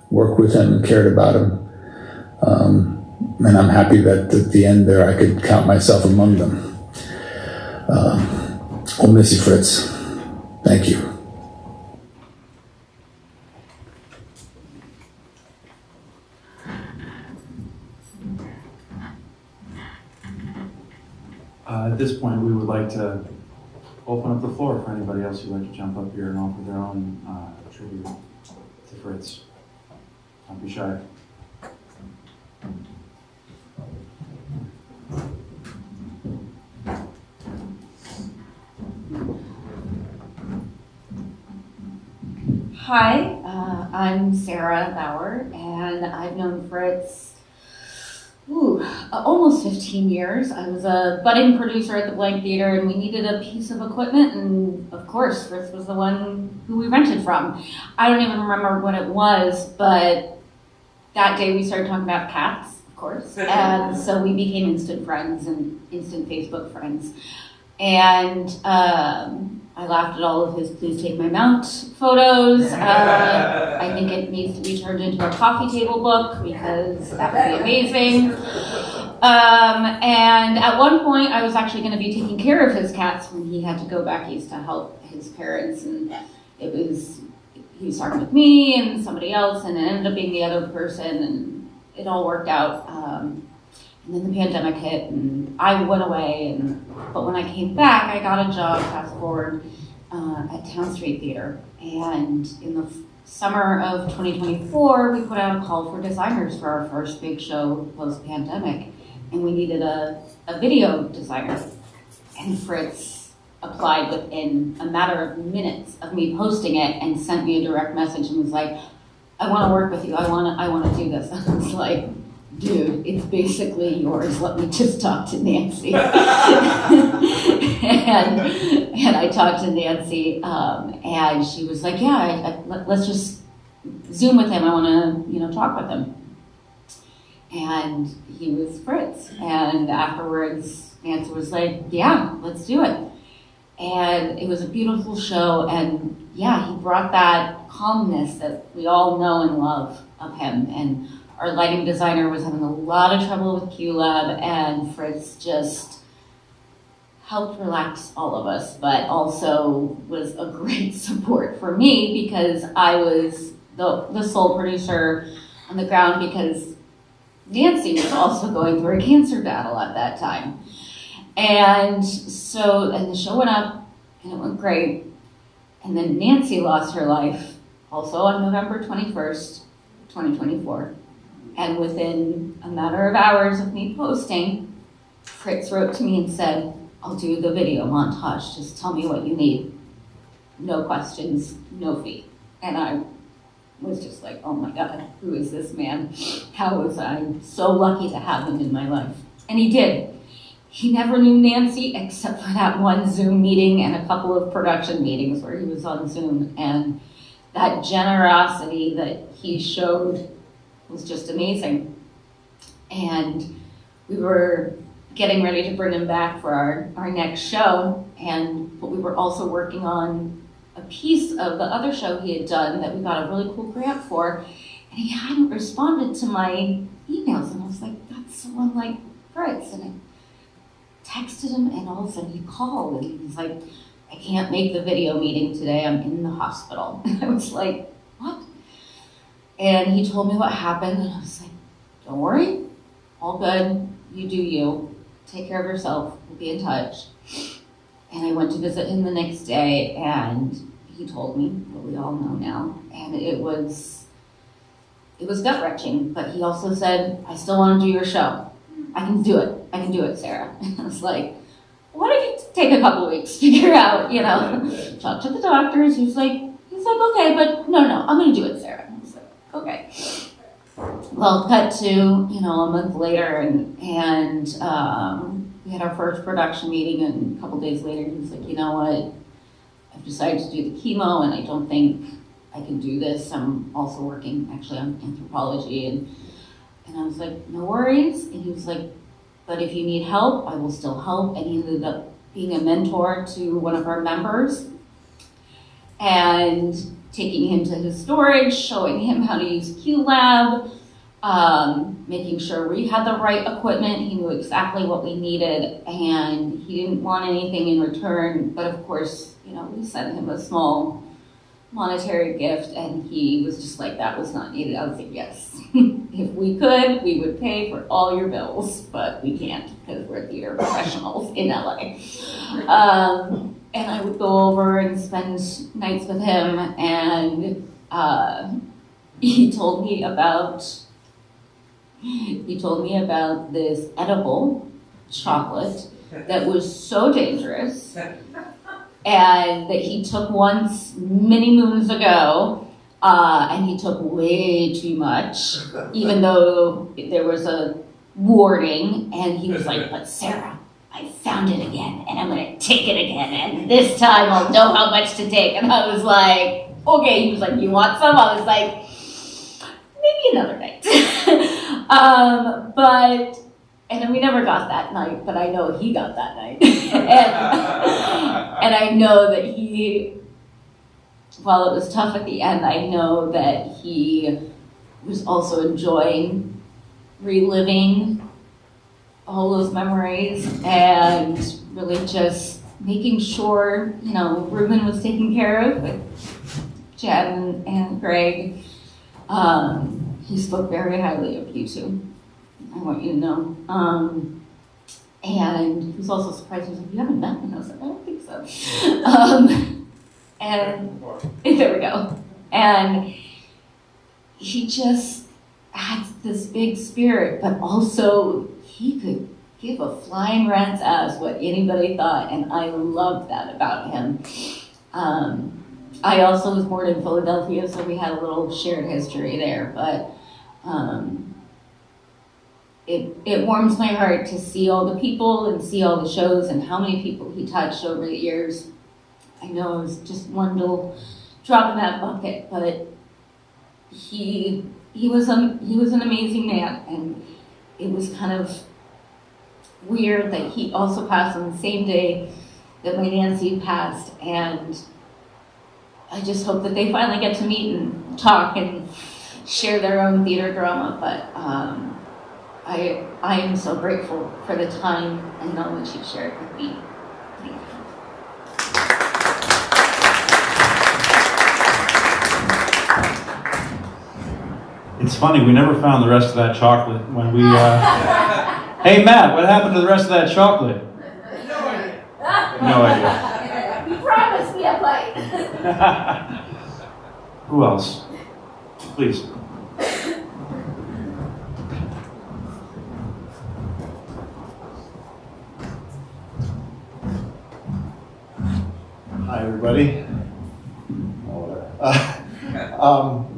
J: worked with him and cared about him. And I'm happy that at the end there I could count myself among them. We'll miss you, Fritz. Thank you.
A: At this point, we would like to open up the floor for anybody else who'd like to jump up here and offer their own tribute to Fritz. Don't be shy.
K: Hi, I'm Sarah Bauer, and I've known Fritz Almost 15 years. I was a budding producer at the Blank Theater, and we needed a piece of equipment, and of course, Fritz was the one who we rented from. I don't even remember what it was, but that day we started talking about cats, of course, and so we became instant friends and instant Facebook friends. And I laughed at all of his "please take my mount" photos. I think it needs to be turned into a coffee table book because that would be amazing. And at one point, I was actually going to be taking care of his cats when he had to go back east to help his parents, and he was talking with me and somebody else, and it ended up being the other person, and it all worked out. And then the pandemic hit, and I went away. But when I came back, I got a job, fast forward, at Town Street Theater. And in the summer of 2024, we put out a call for designers for our first big show post-pandemic. And we needed a video designer. And Fritz applied within a matter of minutes of me posting it and sent me a direct message and was like, I want to work with you. I want to do this. I was like, dude, it's basically yours. Let me just talk to Nancy. and I talked to Nancy, and she was like, yeah, let's just Zoom with him. I want to, talk with him. And he was Fritz. And afterwards, Nancy was like, yeah, let's do it. And it was a beautiful show. And yeah, he brought that calmness that we all know and love of him. And our lighting designer was having a lot of trouble with QLab, and Fritz just helped relax all of us, but also was a great support for me because I was the sole producer on the ground because Nancy was also going through a cancer battle at that time. And the show went up, and it went great. And then Nancy lost her life also on November 21st, 2024. And within a matter of hours of me posting, Fritz wrote to me and said, I'll do the video montage. Just tell me what you need. No questions, no fee. And I was just like, oh my God, who is this man? How was I so lucky to have him in my life? And he did. He never knew Nancy except for that one Zoom meeting and a couple of production meetings where he was on Zoom. And that generosity that he showed was just amazing. And we were getting ready to bring him back for our next show, but we were also working on a piece of the other show he had done that we got a really cool grant for, and he hadn't responded to my emails, and I was like, that's someone like Fritz. And I texted him, and all of a sudden he called, and he was like, I can't make the video meeting today, I'm in the hospital. And I was like, what? And he told me what happened, and I was like, don't worry, all good, you do you. Take care of yourself, we'll be in touch. And I went to visit him the next day, and he told me what we all know now. And it was gut-wrenching, but he also said, I still want to do your show. I can do it, Sarah. And I was like, why don't you take a couple of weeks to figure out, talk to the doctors. He's like, okay, but no, I'm going to do it, Sarah. Okay. Well, cut to, a month later, and we had our first production meeting, and a couple days later, he was like, you know what, I've decided to do the chemo, and I don't think I can do this. I'm also working, actually, on anthropology, and I was like, no worries, and he was like, but if you need help, I will still help, and he ended up being a mentor to one of our members, and taking him to his storage, showing him how to use QLab, making sure we had the right equipment. He knew exactly what we needed, and he didn't want anything in return. But of course, we sent him a small monetary gift, and he was just like, that was not needed. I was like, yes, if we could, we would pay for all your bills, but we can't because we're theater professionals in LA. And I would go over and spend nights with him, and he told me about this edible chocolate that was so dangerous, and that he took once many moons ago, and he took way too much, even though there was a warding, and he was like, but Sarah, I found it again, and I'm gonna take it again, and this time I'll know how much to take. And I was like, okay. He was like, you want some? I was like, maybe another night. And then we never got that night, but I know he got that night. and I know that he, while it was tough at the end, I know that he was also enjoying reliving all those memories and really just making sure, Ruben was taken care of with Jen and Greg. He spoke very highly of you two. I want you to know. And he was also surprised. He was like, you haven't met me? I was like, I don't think so. And there we go. And he just had this big spirit, but also he could give a flying rat's ass what anybody thought, and I loved that about him. I also was born in Philadelphia, so we had a little shared history there, but it warms my heart to see all the people and see all the shows and how many people he touched over the years. I know it was just one little drop in that bucket, but he was an amazing man, and it was kind of weird that he also passed on the same day that my Nancy passed, and I just hope that they finally get to meet and talk and share their own theater drama. But I am so grateful for the time and knowledge you shared with me. Thank you.
A: It's funny, we never found the rest of that chocolate when we, Hey Matt, what happened to the rest of that chocolate? No idea.
K: You promised me a bite.
A: Who else? Please.
L: Hi, everybody.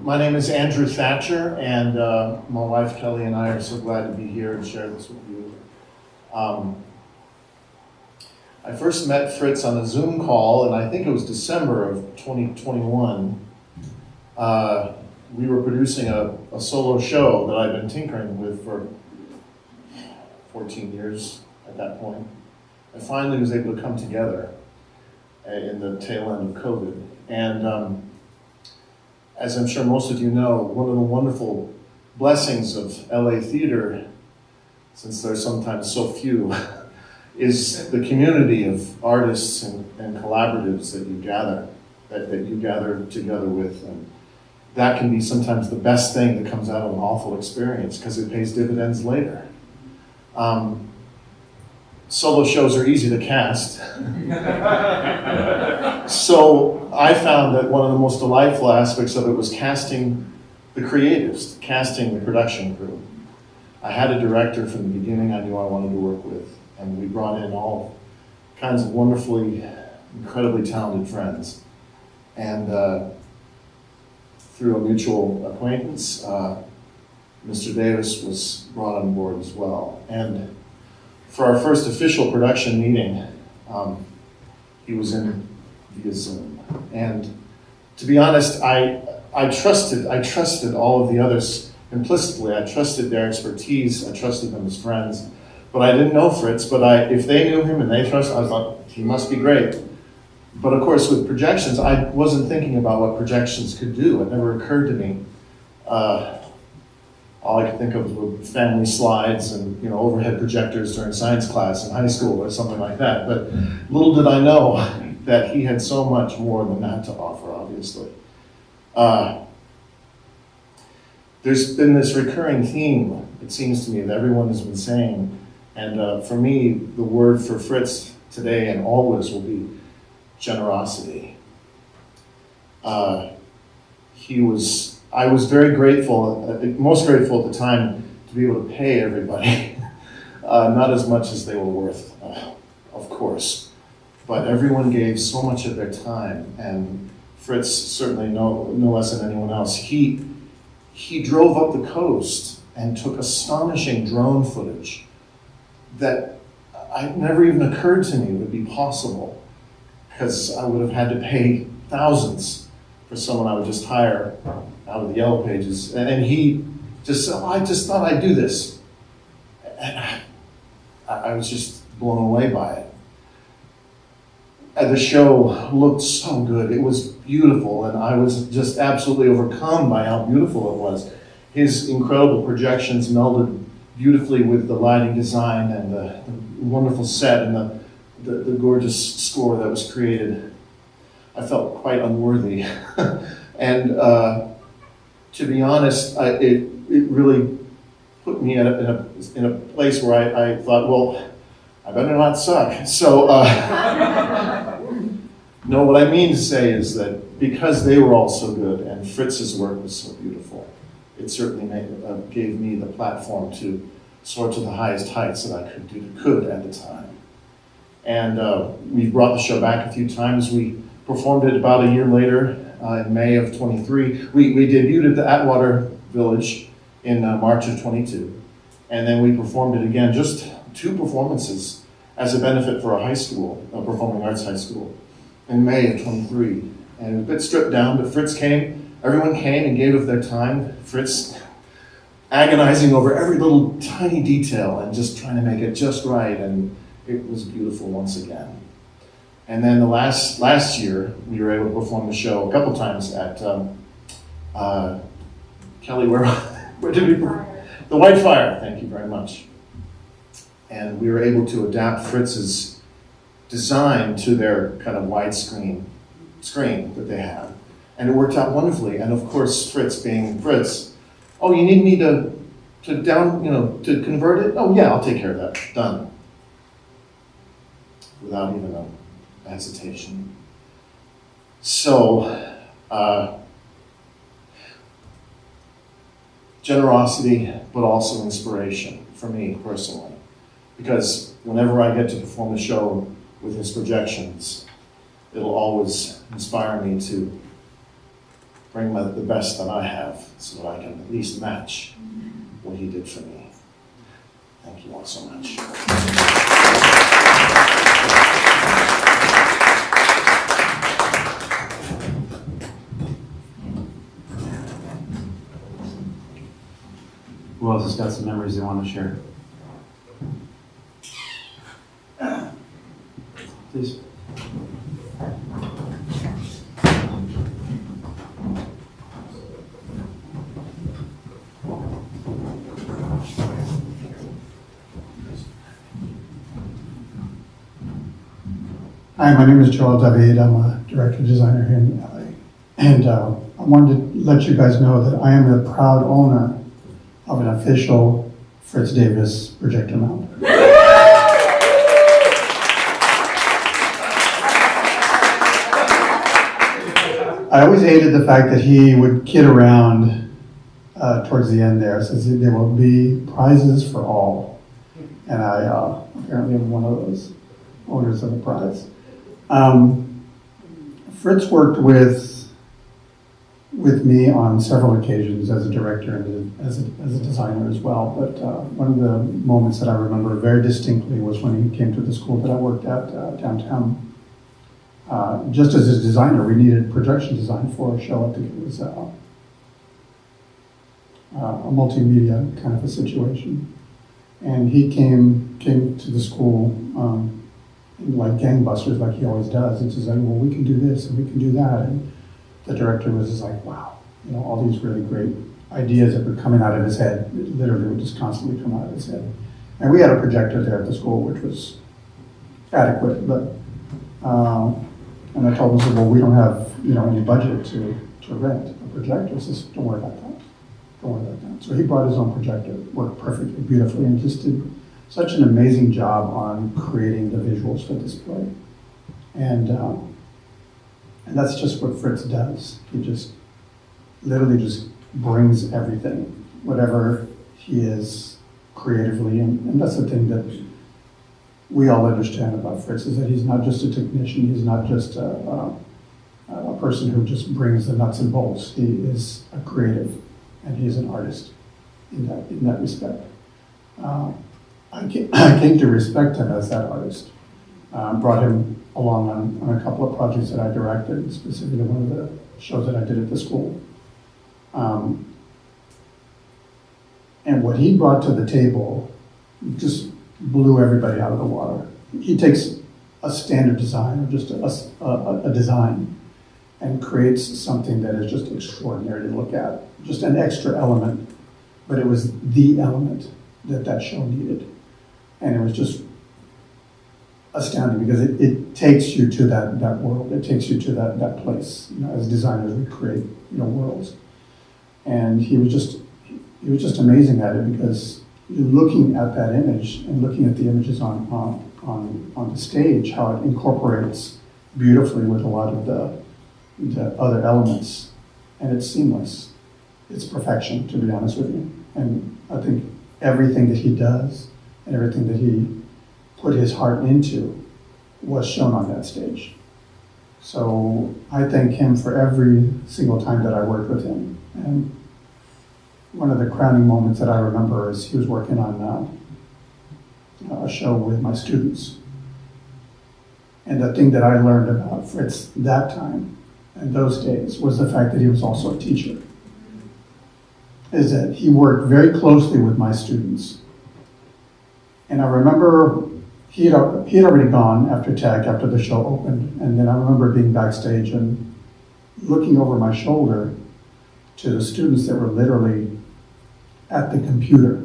L: My name is Andrew Thatcher, and my wife Kelly and I are so glad to be here and share this with you. I first met Fritz on a Zoom call, and I think it was December of 2021. We were producing a solo show that I'd been tinkering with for 14 years at that point. I finally was able to come together in the tail end of COVID. And as I'm sure most of you know, one of the wonderful blessings of LA theater, since there's sometimes so few, is the community of artists and collaboratives that you gather, that you gather together with. And that can be sometimes the best thing that comes out of an awful experience, because it pays dividends later. Solo shows are easy to cast. So I found that one of the most delightful aspects of it was casting the creatives, casting the production crew. I had a director from the beginning I knew I wanted to work with, and we brought in all kinds of wonderfully, incredibly talented friends. And through a mutual acquaintance, Mr. Davis was brought on board as well. And for our first official production meeting, he was in via Zoom. And to be honest, I trusted all of the others implicitly. I trusted their expertise. I trusted them as friends. But I didn't know Fritz. But if they knew him and they trusted, I thought, he must be great. But of course, with projections, I wasn't thinking about what projections could do. It never occurred to me. All I could think of were family slides and overhead projectors during science class in high school or something like that. But little did I know that he had so much more than that to offer, obviously. There's been this recurring theme, it seems to me, that everyone has been saying. And for me, the word for Fritz today and always will be generosity. I was very grateful, most grateful at the time, to be able to pay everybody. Not as much as they were worth, of course. But everyone gave so much of their time, and Fritz certainly no less than anyone else. He drove up the coast and took astonishing drone footage that it never even occurred to me would be possible, because I would have had to pay thousands for someone I would just hire out of the Yellow Pages. And he just said, I just thought I'd do this. And I was just blown away by it. And the show looked so good. It was beautiful, and I was just absolutely overcome by how beautiful it was. His incredible projections melded beautifully with the lighting design and the wonderful set and the gorgeous score that was created. I felt quite unworthy. And to be honest, it really put me in a place where I thought, well, I better not suck. So, no, what I mean to say is that because they were all so good and Fritz's work was so beautiful, it certainly gave me the platform to soar to the highest heights that I could at the time. And we brought the show back a few times. We performed it about a year later, in May of 23. We debuted at the Atwater Village in March of 22. And then we performed it again, just 2 performances as a benefit for a high school, a performing arts high school, in May of 23. And it was a bit stripped down, but Fritz came, everyone came and gave of their time. Fritz agonizing over every little tiny detail and just trying to make it just right, and it was beautiful once again. And then the last year, we were able to perform the show a couple times at, Kelly, where did we perform? The White Fire, thank you very much. And we were able to adapt Fritz's design to their kind of widescreen screen that they have. And it worked out wonderfully. And of course, Fritz being Fritz, oh, you need me to convert it? Oh yeah, I'll take care of that, done. Without even a hesitation. So, generosity, but also inspiration for me personally. Because whenever I get to perform the show with his projections, it'll always inspire me to bring the best that I have so that I can at least match what he did for me. Thank you all so much.
A: Who else has got some memories they want to share? Please.
M: Hi, my name is Joel David. I'm a director designer here in LA. And I wanted to let you guys know that I am the proud owner of an official Fritz Davis projector mount. I always hated the fact that he would kid around towards the end there. Says there will be prizes for all. And I apparently am one of those owners of a prize. Fritz worked with me on several occasions as a director and as a designer as well. But one of the moments that I remember very distinctly was when he came to the school that I worked at downtown. Just as a designer, we needed projection design for a show. I think it was a multimedia kind of a situation. And he came to the school like gangbusters, like he always does. And says, well, we can do this and we can do that. And the director was just like, wow, all these really great ideas that were coming out of his head, literally would just constantly come out of his head. And we had a projector there at the school, which was adequate, but, and I told him, well, we don't have, any budget to rent a projector. He says, don't worry about that. Don't worry about that. So he brought his own projector, worked perfectly, beautifully, and just did such an amazing job on creating the visuals for this play. And that's just what Fritz does. He just literally just brings everything, whatever he is creatively. And that's the thing that we all understand about Fritz, is that he's not just a technician. He's not just a person who just brings the nuts and bolts. He is a creative, and he's an artist. in that respect. I came to respect him as that artist. Brought him along on a couple of projects that I directed, specifically one of the shows that I did at the school. And what he brought to the table just blew everybody out of the water. He takes a standard design, or just a design, and creates something that is just extraordinary to look at. Just an extra element, but it was the element that show needed. And it was just astounding because it takes you to that world. It takes you to that place. You know, as designers, we create, you know, worlds. And he was just amazing at it, because you're looking at that image and looking at the images on the stage, how it incorporates beautifully with a lot of the other elements, and it's seamless. It's perfection, to be honest with you. And I think everything that he does and everything that he put his heart into was shown on that stage. So I thank him for every single time that I worked with him. And one of the crowning moments that I remember is he was working on a show with my students. And the thing that I learned about Fritz that time and those days was the fact that he was also a teacher. Is that he worked very closely with my students. And I remember he had already gone after tech, after the show opened. And then I remember being backstage and looking over my shoulder to the students that were literally at the computer.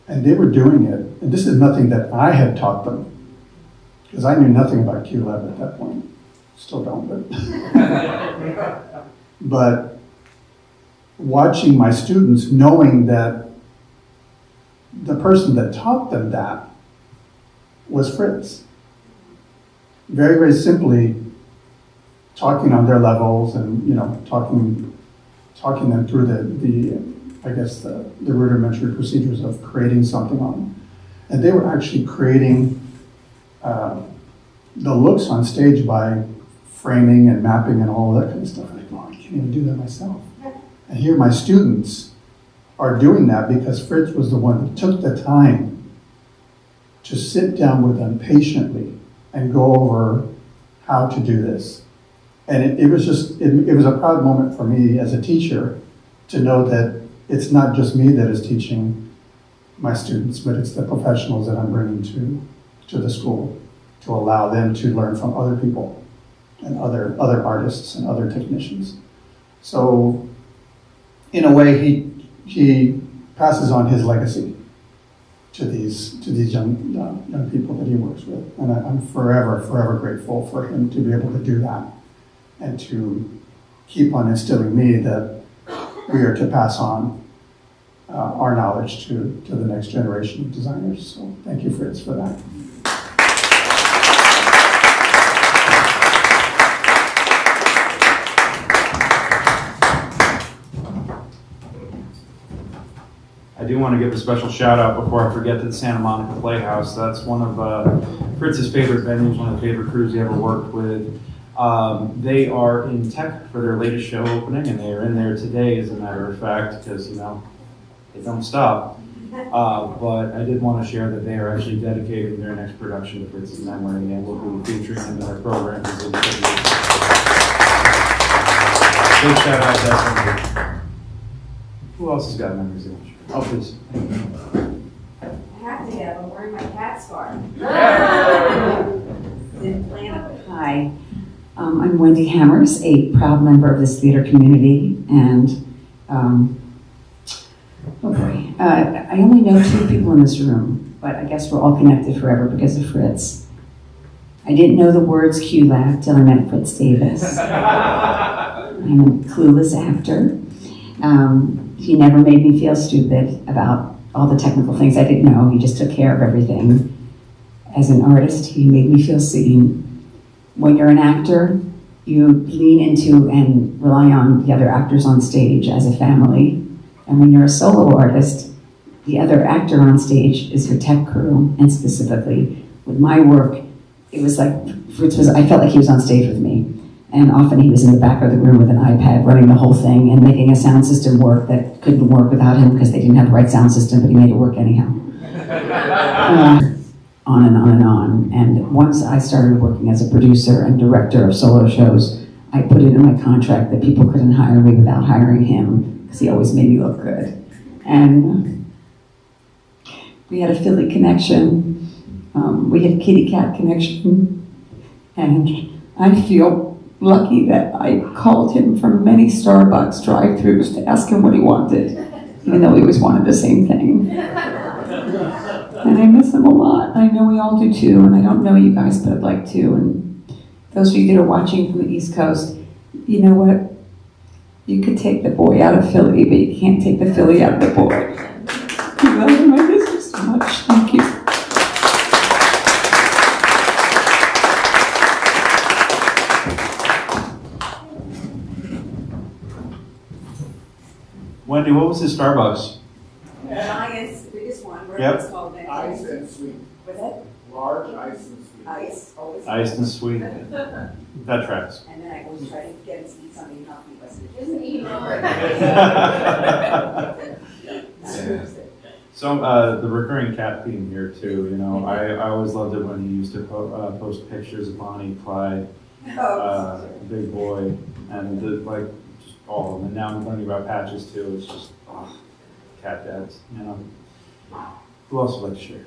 M: And they were doing it. And this is nothing that I had taught them, because I knew nothing about QLab at that point. Still don't, but. But watching my students, knowing that the person that taught them that was Fritz. Very, very simply talking on their levels and, you know, talking them through the rudimentary procedures of creating something on. And they were actually creating the looks on stage by framing and mapping and all that kind of stuff. And I go, I can't even do that myself. And here my students are doing that because Fritz was the one that took the time to sit down with them patiently and go over how to do this. And it was a proud moment for me as a teacher to know that it's not just me that is teaching my students, but it's the professionals that I'm bringing to the school to allow them to learn from other people and other artists and other technicians. So in a way, he passes on his legacy to these young people that he works with. And I'm forever grateful for him to be able to do that and to keep on instilling me that we are to pass on our knowledge to the next generation of designers. So thank you, Fritz, for that.
A: I do want to give a special shout out before I forget to the Santa Monica Playhouse. That's one of Fritz's favorite venues, one of the favorite crews he ever worked with. They are in tech for their latest show opening, and they are in there today, as a matter of fact, because, you know, they don't stop. But I did want to share that they are actually dedicating their next production to Fritz's memory, and we'll be featuring him in our program. Big shout out to everybody. Who else has got memories of it? Oh, please.
N: I have to have. I'm wearing my cat scarf. Hi, I'm Wendy Hammers, a proud member of this theater community, and I only know 2 people in this room, but I guess we're all connected forever because of Fritz. I didn't know the words QLab till I met Fritz Davis. I'm a clueless actor. He never made me feel stupid about all the technical things I didn't know. He just took care of everything. As an artist, he made me feel seen. When you're an actor, you lean into and rely on the other actors on stage as a family. And when you're a solo artist, the other actor on stage is your tech crew. And specifically, with my work, it was like, I felt like he was on stage with me. And often he was in the back of the room with an iPad running the whole thing and making a sound system work that couldn't work without him because they didn't have the right sound system, but he made it work anyhow. On and on and on. And once I started working as a producer and director of solo shows, I put it in my contract that people couldn't hire me without hiring him because he always made me look good. And we had a Philly connection. We had kitty cat connection. And I feel lucky that I called him from many Starbucks drive-thrus to ask him what he wanted, even though we always wanted the same thing. And I miss him a lot. I know we all do too, and I don't know you guys, but I'd like to. And those of you that are watching from the East Coast, you know what? You could take the boy out of Philly, but you can't take the Philly out of the boy. I love him. I miss him so much. Thank you.
A: Wendy, what was the Starbucks?
O: Giant, biggest one.
A: Yep.
O: It's called
P: Ice and sweet.
O: What's that?
P: Large ice and sweet.
O: Ice. Always.
A: Iced and sweet. That tracks.
O: And then I always try to get him to eat something healthy, but
K: Just eat
A: So the recurring cat theme here too, you know, I always loved it when he used to post pictures of Bonnie, Clyde, Big Boy, and like just all of them. And now I'm learning about Patches too. It's just cat dads, you know. Who else would like to share?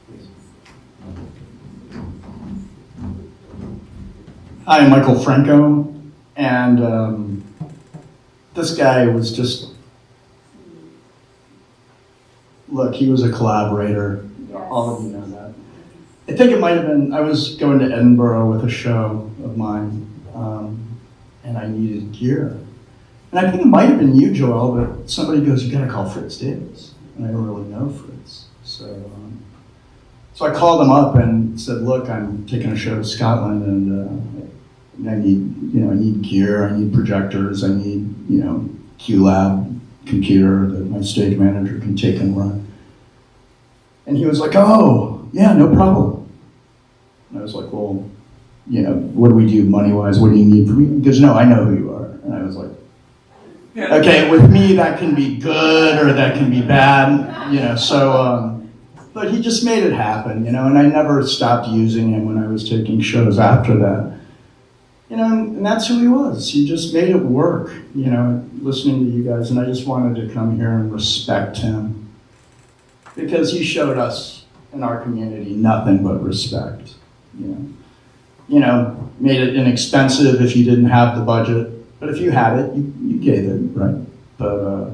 A: Please.
Q: Hi, I'm Michael Franco, and this guy was just, look, he was a collaborator. All of you know that. I think it might have been, I was going to Edinburgh with a show of mine, and I needed gear. And I think it might have been you, Joel, but somebody goes, you gotta call Fritz Davis. And I don't really know Fritz. So I called him up and said, look, I'm taking a show to Scotland, and I need gear, I need projectors, I need, QLab computer that my stage manager can take and run. And he was like, oh, yeah, no problem. And I was like, well, what do we do money-wise? What do you need from me? He goes, no, I know who you are. And I was like, okay, with me that can be good or that can be bad, but he just made it happen, and I never stopped using him when I was taking shows after that. And that's who he was. He just made it work, listening to you guys, and I just wanted to come here and respect him because he showed us in our community nothing but respect, made it inexpensive if you didn't have the budget, but if you had it, you gave it, right? But,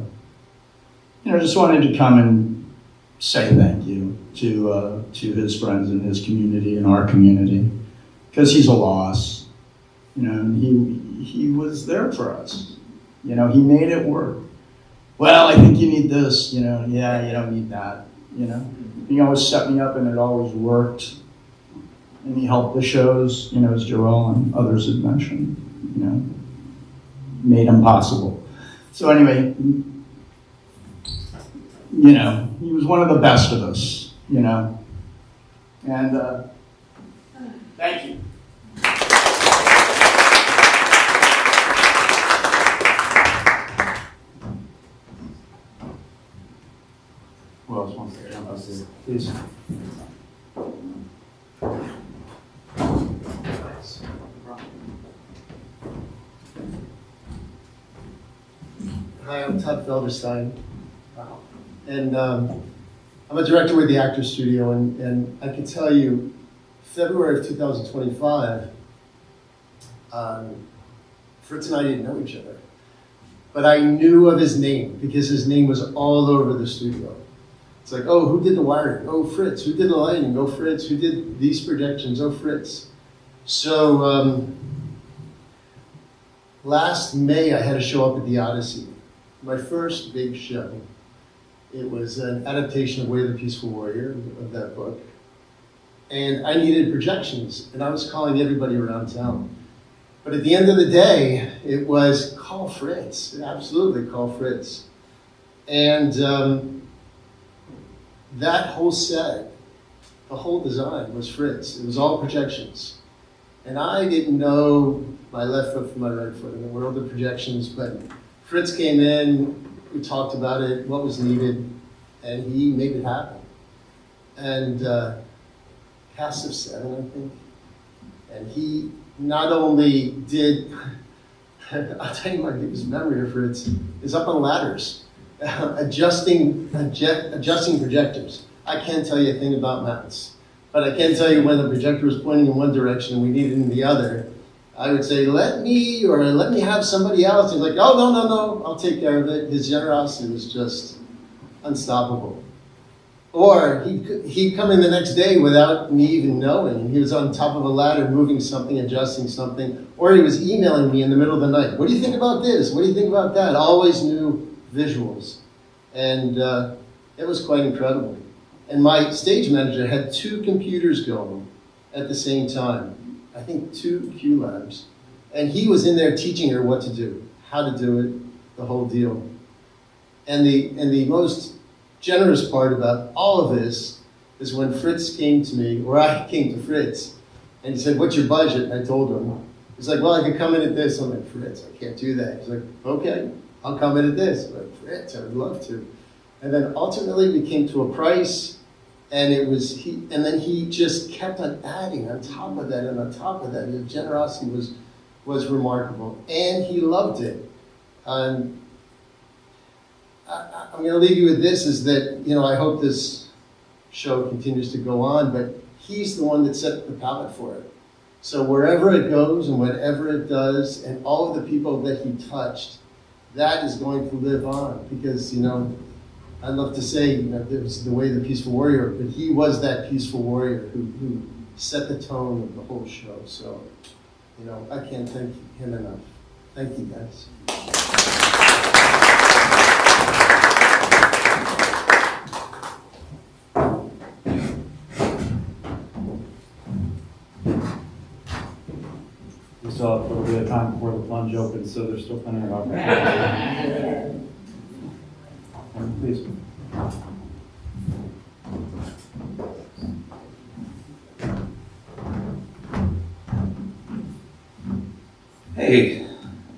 Q: just wanted to come and say thank you to his friends in his community and our community, because he's a loss, and he was there for us. He made it work. Well, I think you need this, yeah, you don't need that, He always set me up and it always worked. And he helped the shows, as Joel and others had mentioned, made them possible. So anyway, he was one of the best of us, and thank you.
A: Who else wants to jump up here? Please.
R: Hi, I'm Todd Felderstein, and I'm a director with the Actors Studio, and I can tell you, February of 2025, Fritz and I didn't know each other, but I knew of his name because his name was all over the studio. It's like, oh, who did the wiring? Oh, Fritz. Who did the lighting? Oh, Fritz. Who did these projections? Oh, Fritz. So last May, I had a show up at the Odyssey. My first big show. It was an adaptation of Way of the Peaceful Warrior, of that book. And I needed projections, and I was calling everybody around town. But at the end of the day, it was call Fritz. Absolutely, call Fritz. And that whole set, the whole design was Fritz. It was all projections. And I didn't know my left foot from my right foot in the world of projections, but Fritz came in, we talked about it, what was needed, and he made it happen. And cast of 7, I think. And he not only did, I'll tell you my biggest memory of Fritz is up on ladders, adjusting projectors. I can't tell you a thing about mounts, but I can tell you when the projector was pointing in one direction and we needed it in the other, I would say, let me have somebody else. He's like, oh, no, I'll take care of it. His generosity was just unstoppable. Or he'd come in the next day without me even knowing. He was on top of a ladder moving something, adjusting something. Or he was emailing me in the middle of the night. What do you think about this? What do you think about that? Always new visuals. And it was quite incredible. And my stage manager had 2 computers going at the same time. I think 2 Q labs. And he was in there teaching her what to do, how to do it, the whole deal. And the most generous part about all of this is when Fritz came to me, or I came to Fritz, and he said, what's your budget? And I told him. He's like, well, I could come in at this. I'm like, Fritz, I can't do that. He's like, okay, I'll come in at this. I'm like, Fritz, I would love to. And then ultimately we came to a price, and then he just kept on adding on top of that and on top of that. His generosity was remarkable, and he loved it. I'm going to leave you with this, is that, I hope this show continues to go on, but he's the one that set the palette for it. So wherever it goes and whatever it does, and all of the people that he touched, that is going to live on. Because, I love to say, it was the way of the peaceful warrior, but he was that peaceful warrior who set the tone of the whole show. So, I can't thank him enough. Thank you, guys.
A: We still have a little bit of time before the plunge opens, so there's still plenty of opportunity. Please.
S: Hey,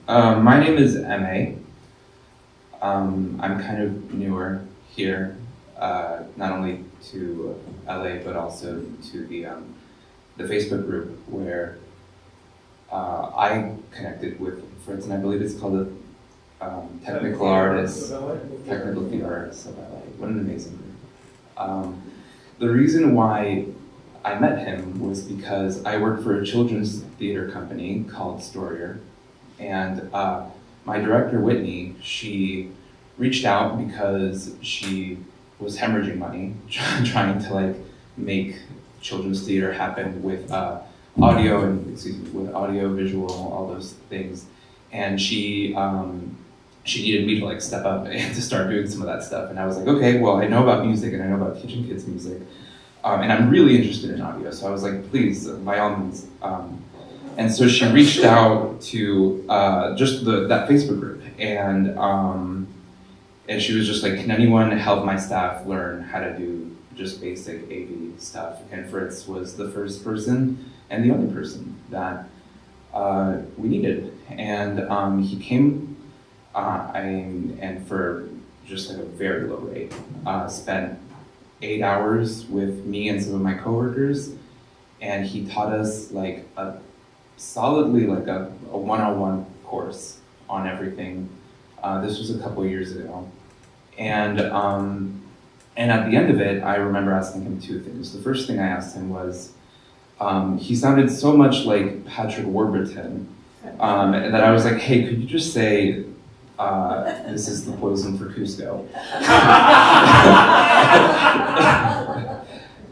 S: my name is M.A. I'm kind of newer here, not only to LA, but also to the Facebook group where I connected with Fritz, and I believe it's called the Technical Theater Artists of LA. What an amazing group. The reason why I met him was because I worked for a children's theater company called Storier, and my director, Whitney, she reached out because she was hemorrhaging money, trying to make children's theater happen with audio, visual, all those things. And she needed me to step up and to start doing some of that stuff. And I was like, okay, well, I know about music and I know about teaching kids music. And I'm really interested in audio. So I was like, please, by all means. And so she reached out to just that Facebook group. And she was just like, can anyone help my staff learn how to do just basic AV stuff? And Fritz was the first person and the only person that we needed. And he came and for just a very low rate, spent 8 hours with me and some of my coworkers, and he taught us solidly a 101 course on everything. This was a couple years ago. And at the end of it, I remember asking him 2 things. The first thing I asked him was, he sounded so much like Patrick Warburton, that I was like, hey, could you just say, this is the poison for Cusco?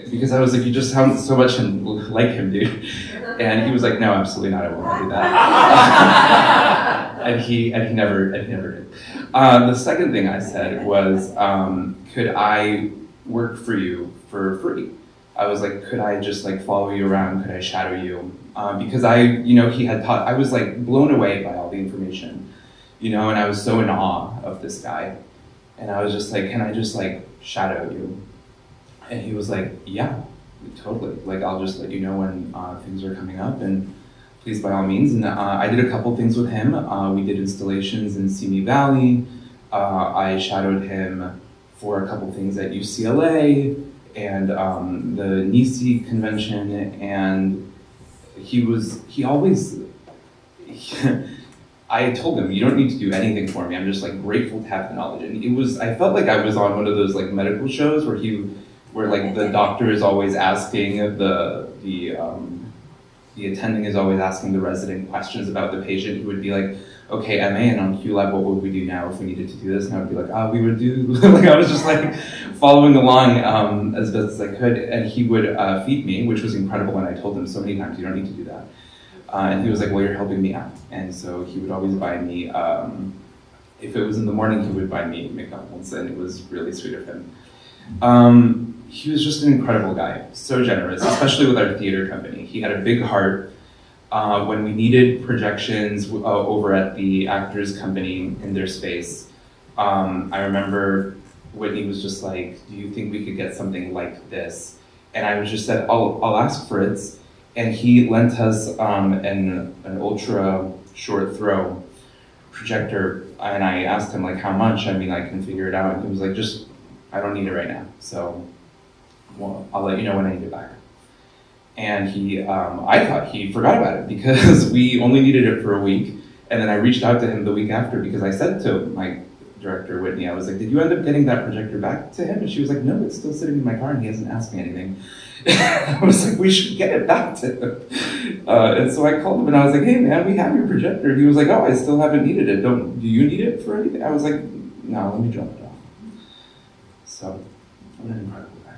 S: Because I was like, you just sound so much like him, dude. And he was like, no, absolutely not, I will not do that. and he never did. The second thing I said was, could I work for you for free? I was like, could I just follow you around? Could I shadow you? Because he had taught, I was blown away by all the information, and I was so in awe of this guy. And I was just like, can I just shadow you? And he was like, yeah, totally. I'll just let you know when things are coming up. And please by all means. And I did a couple things with him. We did installations in Simi Valley. I shadowed him for a couple things at UCLA and the NICI convention, and I told him, you don't need to do anything for me. I'm just like grateful to have the knowledge. And I felt like I was on one of those like medical shows where like the doctor is always asking the attending is always asking the resident questions about the patient. He would be like, okay, MA, and on QLab, what would we do now if we needed to do this? And I would be like, we would do, like I was just like following along as best as I could. And he would feed me, which was incredible. And I told him so many times, you don't need to do that. And he was like, well, you're helping me out. And so he would always buy me, if it was in the morning, he would buy me McDonald's, and it was really sweet of him. He was just an incredible guy, so generous, especially with our theater company. He had a big heart. When we needed projections over at the Actors Company in their space, I remember Whitney was just like, do you think we could get something like this? And I was just said, I'll ask Fritz. And he lent us an ultra short throw projector, and I asked him like how much. I mean, I can figure it out. And he was like, I don't need it right now. So I'll let you know when I need it back. And I thought he forgot about it because we only needed it for a week. And then I reached out to him the week after because I said to my director, Whitney, I was like, did you end up getting that projector back to him? And she was like, no, it's still sitting in my car and he hasn't asked me anything. I was like, we should get it back to him. And so I called him and I was like, hey man, we have your projector. He was like, oh, I still haven't needed it. Do you need it for anything? I was like, no, let me drop it off. So, I'm an incredible guy.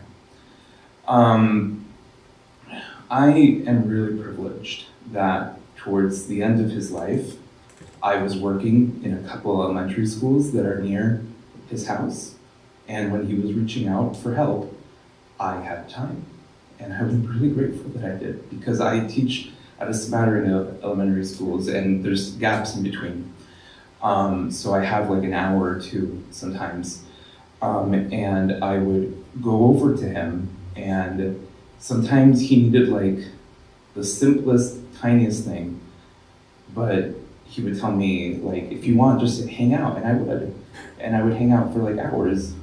S: I am really privileged that towards the end of his life, I was working in a couple elementary schools that are near his house. And when he was reaching out for help, I had time. And I'm really grateful that I did, because I teach at a smattering of elementary schools and there's gaps in between. So I have like an hour or two sometimes. And I would go over to him, and sometimes he needed like the simplest, tiniest thing, but he would tell me like, if you want, just hang out, and I would. And I would hang out for like hours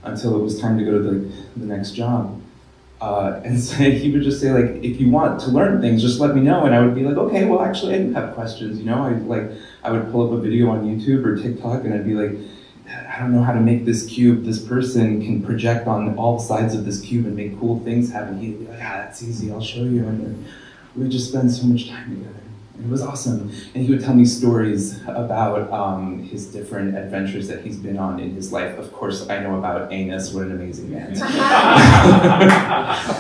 S: until it was time to go to the next job. And so he would just say like, if you want to learn things, just let me know. And I would be like, okay, well actually I do have questions, you know? I would pull up a video on YouTube or TikTok and I'd be like, I don't know how to make this cube. This person can project on all sides of this cube and make cool things happen. He'd be like, that's easy, I'll show you. And we would just spend so much time together. And it was awesome. And he would tell me stories about his different adventures that he's been on in his life. Of course, I know about Anus, what an amazing band. The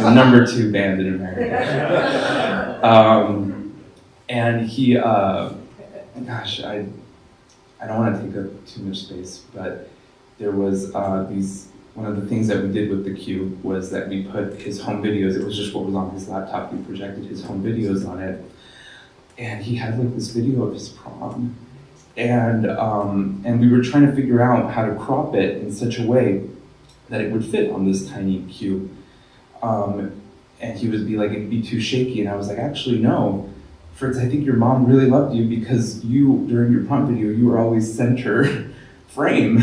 S: #2 band in America. And he, gosh, I don't want to take up too much space, but there was one of the things that we did with the cube was that we put his home videos, it was just what was on his laptop, we projected his home videos on it. And he had like this video of his prom. And we were trying to figure out how to crop it in such a way that it would fit on this tiny cube. And he would be like, it'd be too shaky. And I was like, actually, no. Fritz, I think your mom really loved you because you, during your prom video, you were always center frame.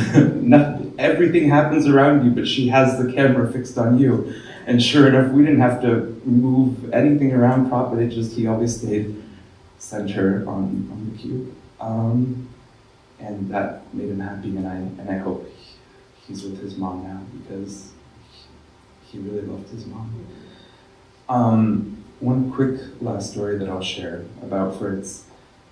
S: Everything happens around you, but she has the camera fixed on you. And sure enough, we didn't have to move anything around, prop it, he always stayed center on the cube. And that made him happy, and I hope he's with his mom now because he really loved his mom. One quick last story that I'll share about Fritz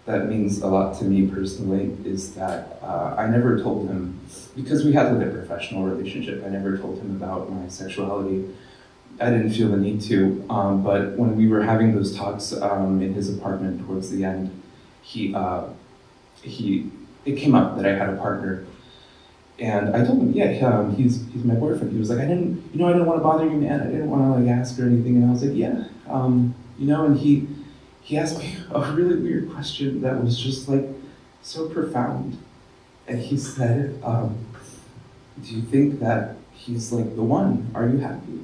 S: that means a lot to me personally is that I never told him, because we had like a professional relationship, I never told him about my sexuality. I didn't feel the need to, but when we were having those talks in his apartment towards the end, it came up that I had a partner. And I told him, yeah, he's my boyfriend. He was like, I didn't want to bother you, man. I didn't want to like ask or anything. And I was like, yeah, and he asked me a really weird question that was just like so profound. And he said, do you think that he's like the one? Are you happy?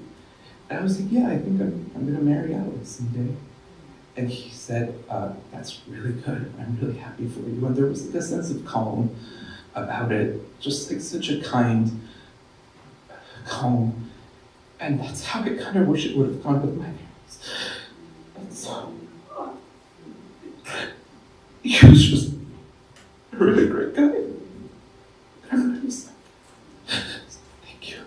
S: And I was like, yeah, I think I'm gonna marry Alex someday. And he said, that's really good. I'm really happy for you. And there was like a sense of calm about it, just like such a kind calm. And that's how I kind of wish it would have gone with my parents. And so, he was just a really great guy. I'm really sorry. Thank you.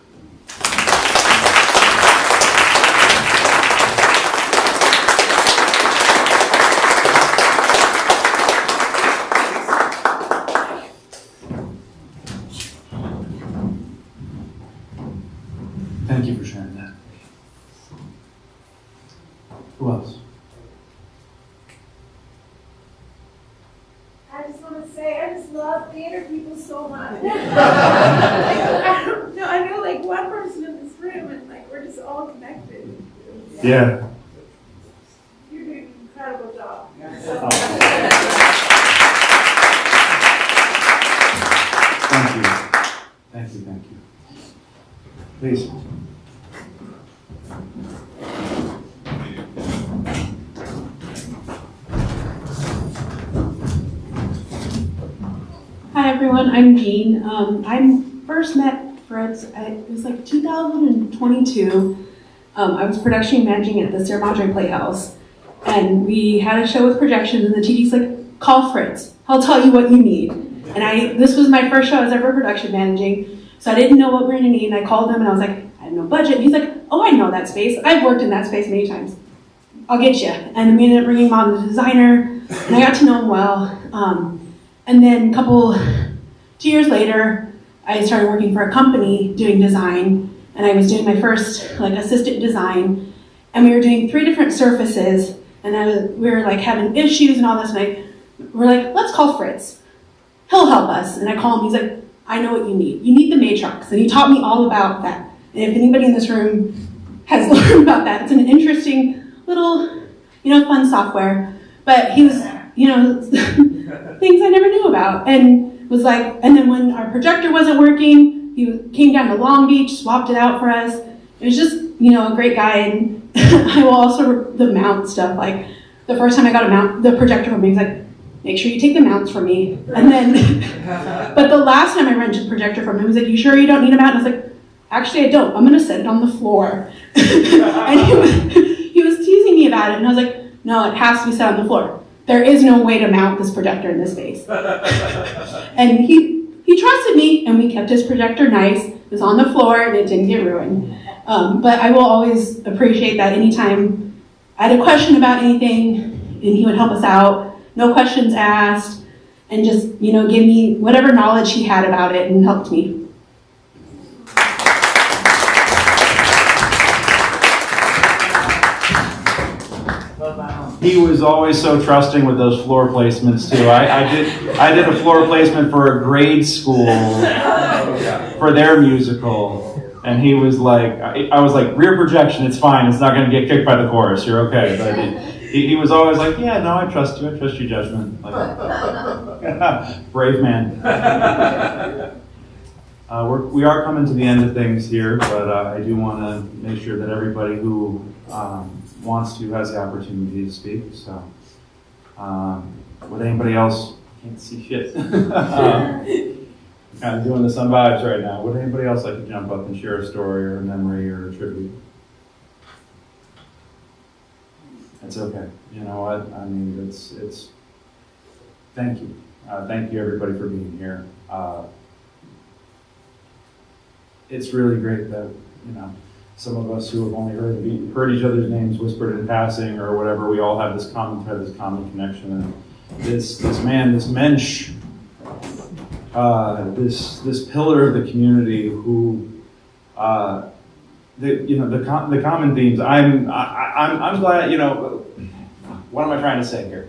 A: Thank you for sharing that. Who else?
T: I just want to say, I just love theater people so much. I know like one person in this room, and like we're just all connected.
A: Yeah.
T: You're doing an incredible job.
A: Thank you. Thank you, thank you. Please.
U: Hi everyone, I'm Jean. I first met Fritz, it was like 2022. I was production managing at the Sierra Madre Playhouse, and we had a show with projections, and the TD's like, call Fritz, he'll tell you what you need. And this was my first show I was ever production managing, so I didn't know what we were gonna need, and I called him and I was like, I have no budget. And he's like, oh, I know that space. I've worked in that space many times. I'll get you. And we ended up bringing him on the designer, and I got to know him well. And then 2 years later, I started working for a company doing design, and I was doing my first like assistant design, and we were doing 3 different surfaces, and we were like having issues and all this, and we're like, let's call Fritz. He'll help us. And I call him, he's like, I know what you need. You need the matrix. And he taught me all about that. And if anybody in this room has learned about that, it's an interesting little, fun software. But he was, things I never knew about. And was like, and then when our projector wasn't working, he came down to Long Beach, swapped it out for us. It was just, a great guy. And I will also, the mount stuff, like the first time I got a mount, the projector from me, he's like, make sure you take the mounts from me. And then, but the last time I rented a projector from him, he was like, you sure you don't need a mount? And I was like, actually I don't, I'm gonna set it on the floor. And he was teasing me about it, and I was like, no, it has to be set on the floor. There is no way to mount this projector in this space. And he trusted me, and we kept his projector nice. It was on the floor, and it didn't get ruined. But I will always appreciate that anytime I had a question about anything, and he would help us out, no questions asked, and just, give me whatever knowledge he had about it and helped me.
A: He was always so trusting with those floor placements too. I did a floor placement for a grade school for their musical, and he was like, I was like, rear projection, it's fine, it's not going to get kicked by the chorus, you're okay. But he was always like, yeah, no, I trust your judgment. Like, brave man. We are coming to the end of things here, but I do want to make sure that everybody who wants to has the opportunity to speak. So, would anybody else? Can't see shit. Kind of doing this on vibes right now. Would anybody else like to jump up and share a story or a memory or a tribute? It's okay. You know what? I mean, it's. Thank you. Thank you, everybody, for being here. It's really great that, some of us who have only heard each other's names whispered in passing or whatever, we all have this common thread, this common connection. And this man, this mensch, this pillar of the community who, the common themes. I'm glad. What am I trying to say here?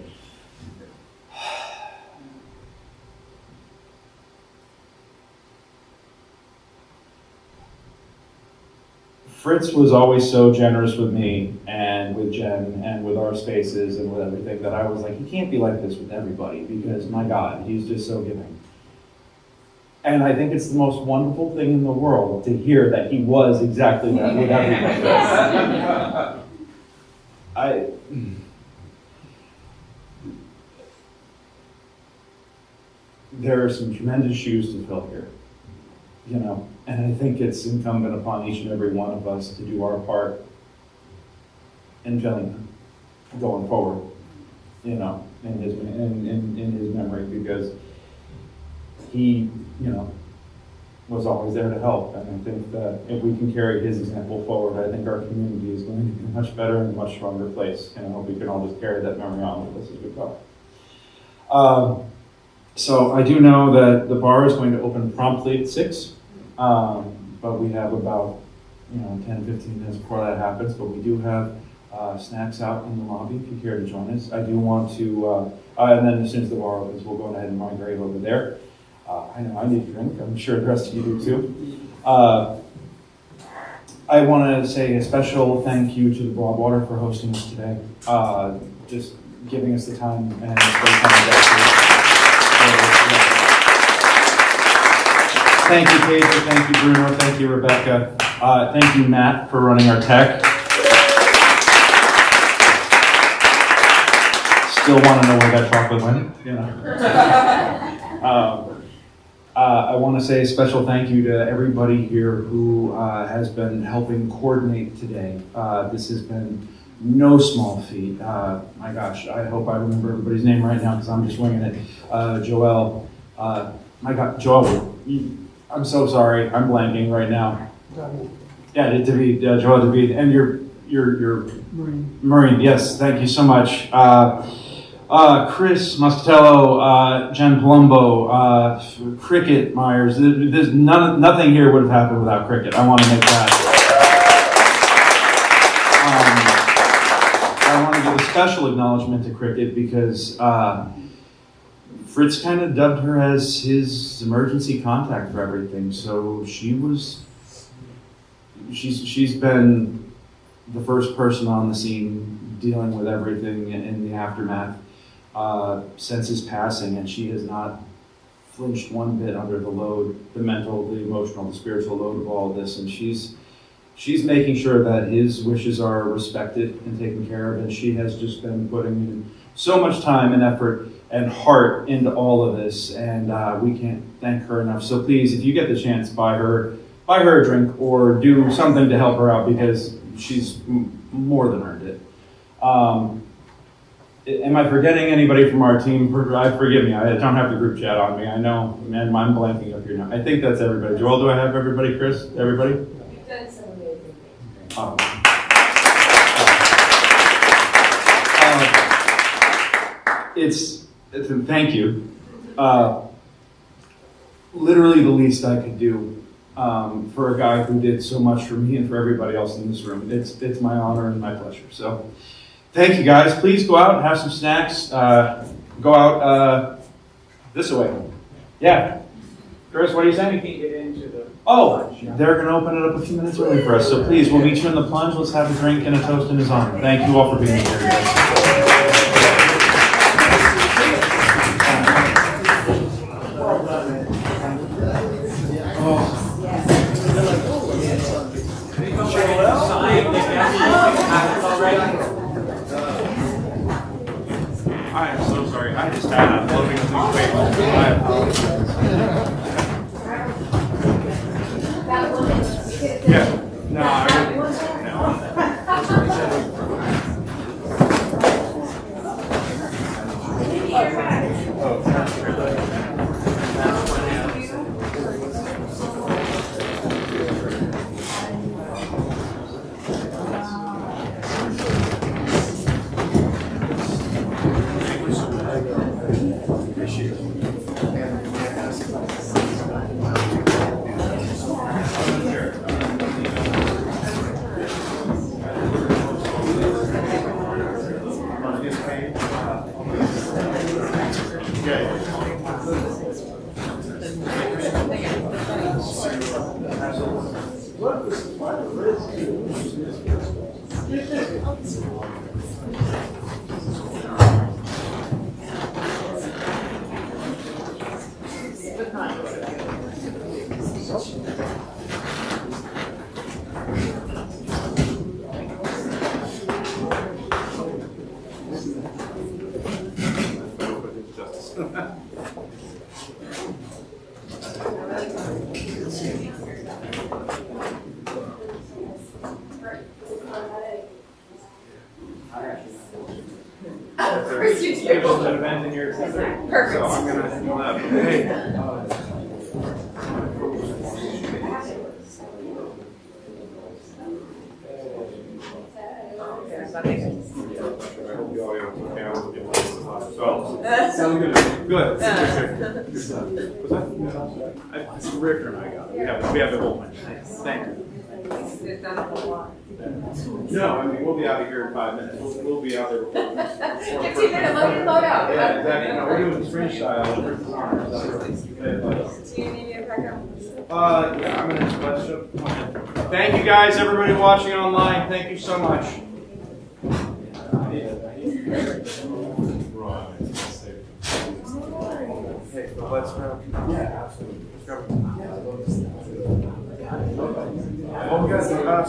A: Fritz was always so generous with me and with Jen and with our spaces and with everything that I was like, he can't be like this with everybody because, my God, he's just so giving. And I think it's the most wonderful thing in the world to hear that he was exactly that with everybody. there are some tremendous shoes to fill here, you know, and I think it's incumbent upon each and every one of us to do our part in filling them going forward, you know, in his memory, because he, you know, was always there to help. And I think that if we can carry his example forward, I think our community is going to be a much better and a much stronger place. And I hope we can all just carry that memory on with us as we go. So I do know that the bar is going to open promptly at 6, but we have about 10, 15 minutes before that happens. But we do have snacks out in the lobby if you care to join us. I do want to, and then as soon as the bar opens, we'll go ahead and migrate over there. I know I need a drink. I'm sure the rest of you do too. I want to say a special thank you to the Broadwater for hosting us today. Just giving us the time and Thank you, Paige. Thank you, Bruno. Thank you, Rebecca. Thank you, Matt, for running our tech. Still want to know where that chocolate went, you know. I want to say a special thank you to everybody here who has been helping coordinate today. This has been no small feat. My gosh, I hope I remember everybody's name right now because I'm just winging it. Joelle. My God, Joelle. I'm so sorry. I'm blanking right now. Yeah, David, Joelle David, and your Marine. Yes, thank you so much. Chris Moscatello, Jen Palumbo, Cricket Myers. There's nothing here would have happened without Cricket. I want to make that. I want to give a special acknowledgement to Cricket because Fritz kind of dubbed her as his emergency contact for everything. So she's been the first person on the scene dealing with everything in the aftermath since his passing, and she has not flinched one bit under the load, the mental, the emotional, the spiritual load of all of this, and she's making sure that his wishes are respected and taken care of, and she has just been putting in so much time and effort and heart into all of this, and we can't thank her enough. So please, if you get the chance, buy her a drink or do something to help her out because she's more than earned it. Am I forgetting anybody from our team? Forgive me, I don't have the group chat on me. I know, man, I'm blanking up here now. I think that's everybody. Joel, do I have everybody? Chris, everybody?
O: You've done some amazing things.
A: Thank you. Literally the least I could do for a guy who did so much for me and for everybody else in this room. It's my honor and my pleasure. So thank you, guys. Please go out and have some snacks. Go out this way. Yeah. Chris, what are you saying? Oh, they're going to open it up a few minutes early for us. So please, we'll meet you in the plunge. Let's have a drink and a toast in his honor. Thank you all for being here, guys. I am so sorry. I just had a floating newspaper. I apologize. Yeah. No, I didn't. scheduled an event in here at 6:30.
K: Perfect.
A: So I'm gonna handle that. Hey.
B: I hope you all are okay. I was getting so sounds good. Good. Good stuff. What's that? Rick and I got it. We have the whole thing. Thank you. No, I mean we'll be out of here in 5 minutes. We'll be out there.
K: 15 minutes, load in, load out.
B: Yeah, exactly. No, we're doing French style.
K: Do you need me to pack up?
B: Yeah, I'm gonna let's show. Thank you guys, everybody watching online. Thank you so much. Hey, let's go. Yeah, absolutely. Let's go. Well, we got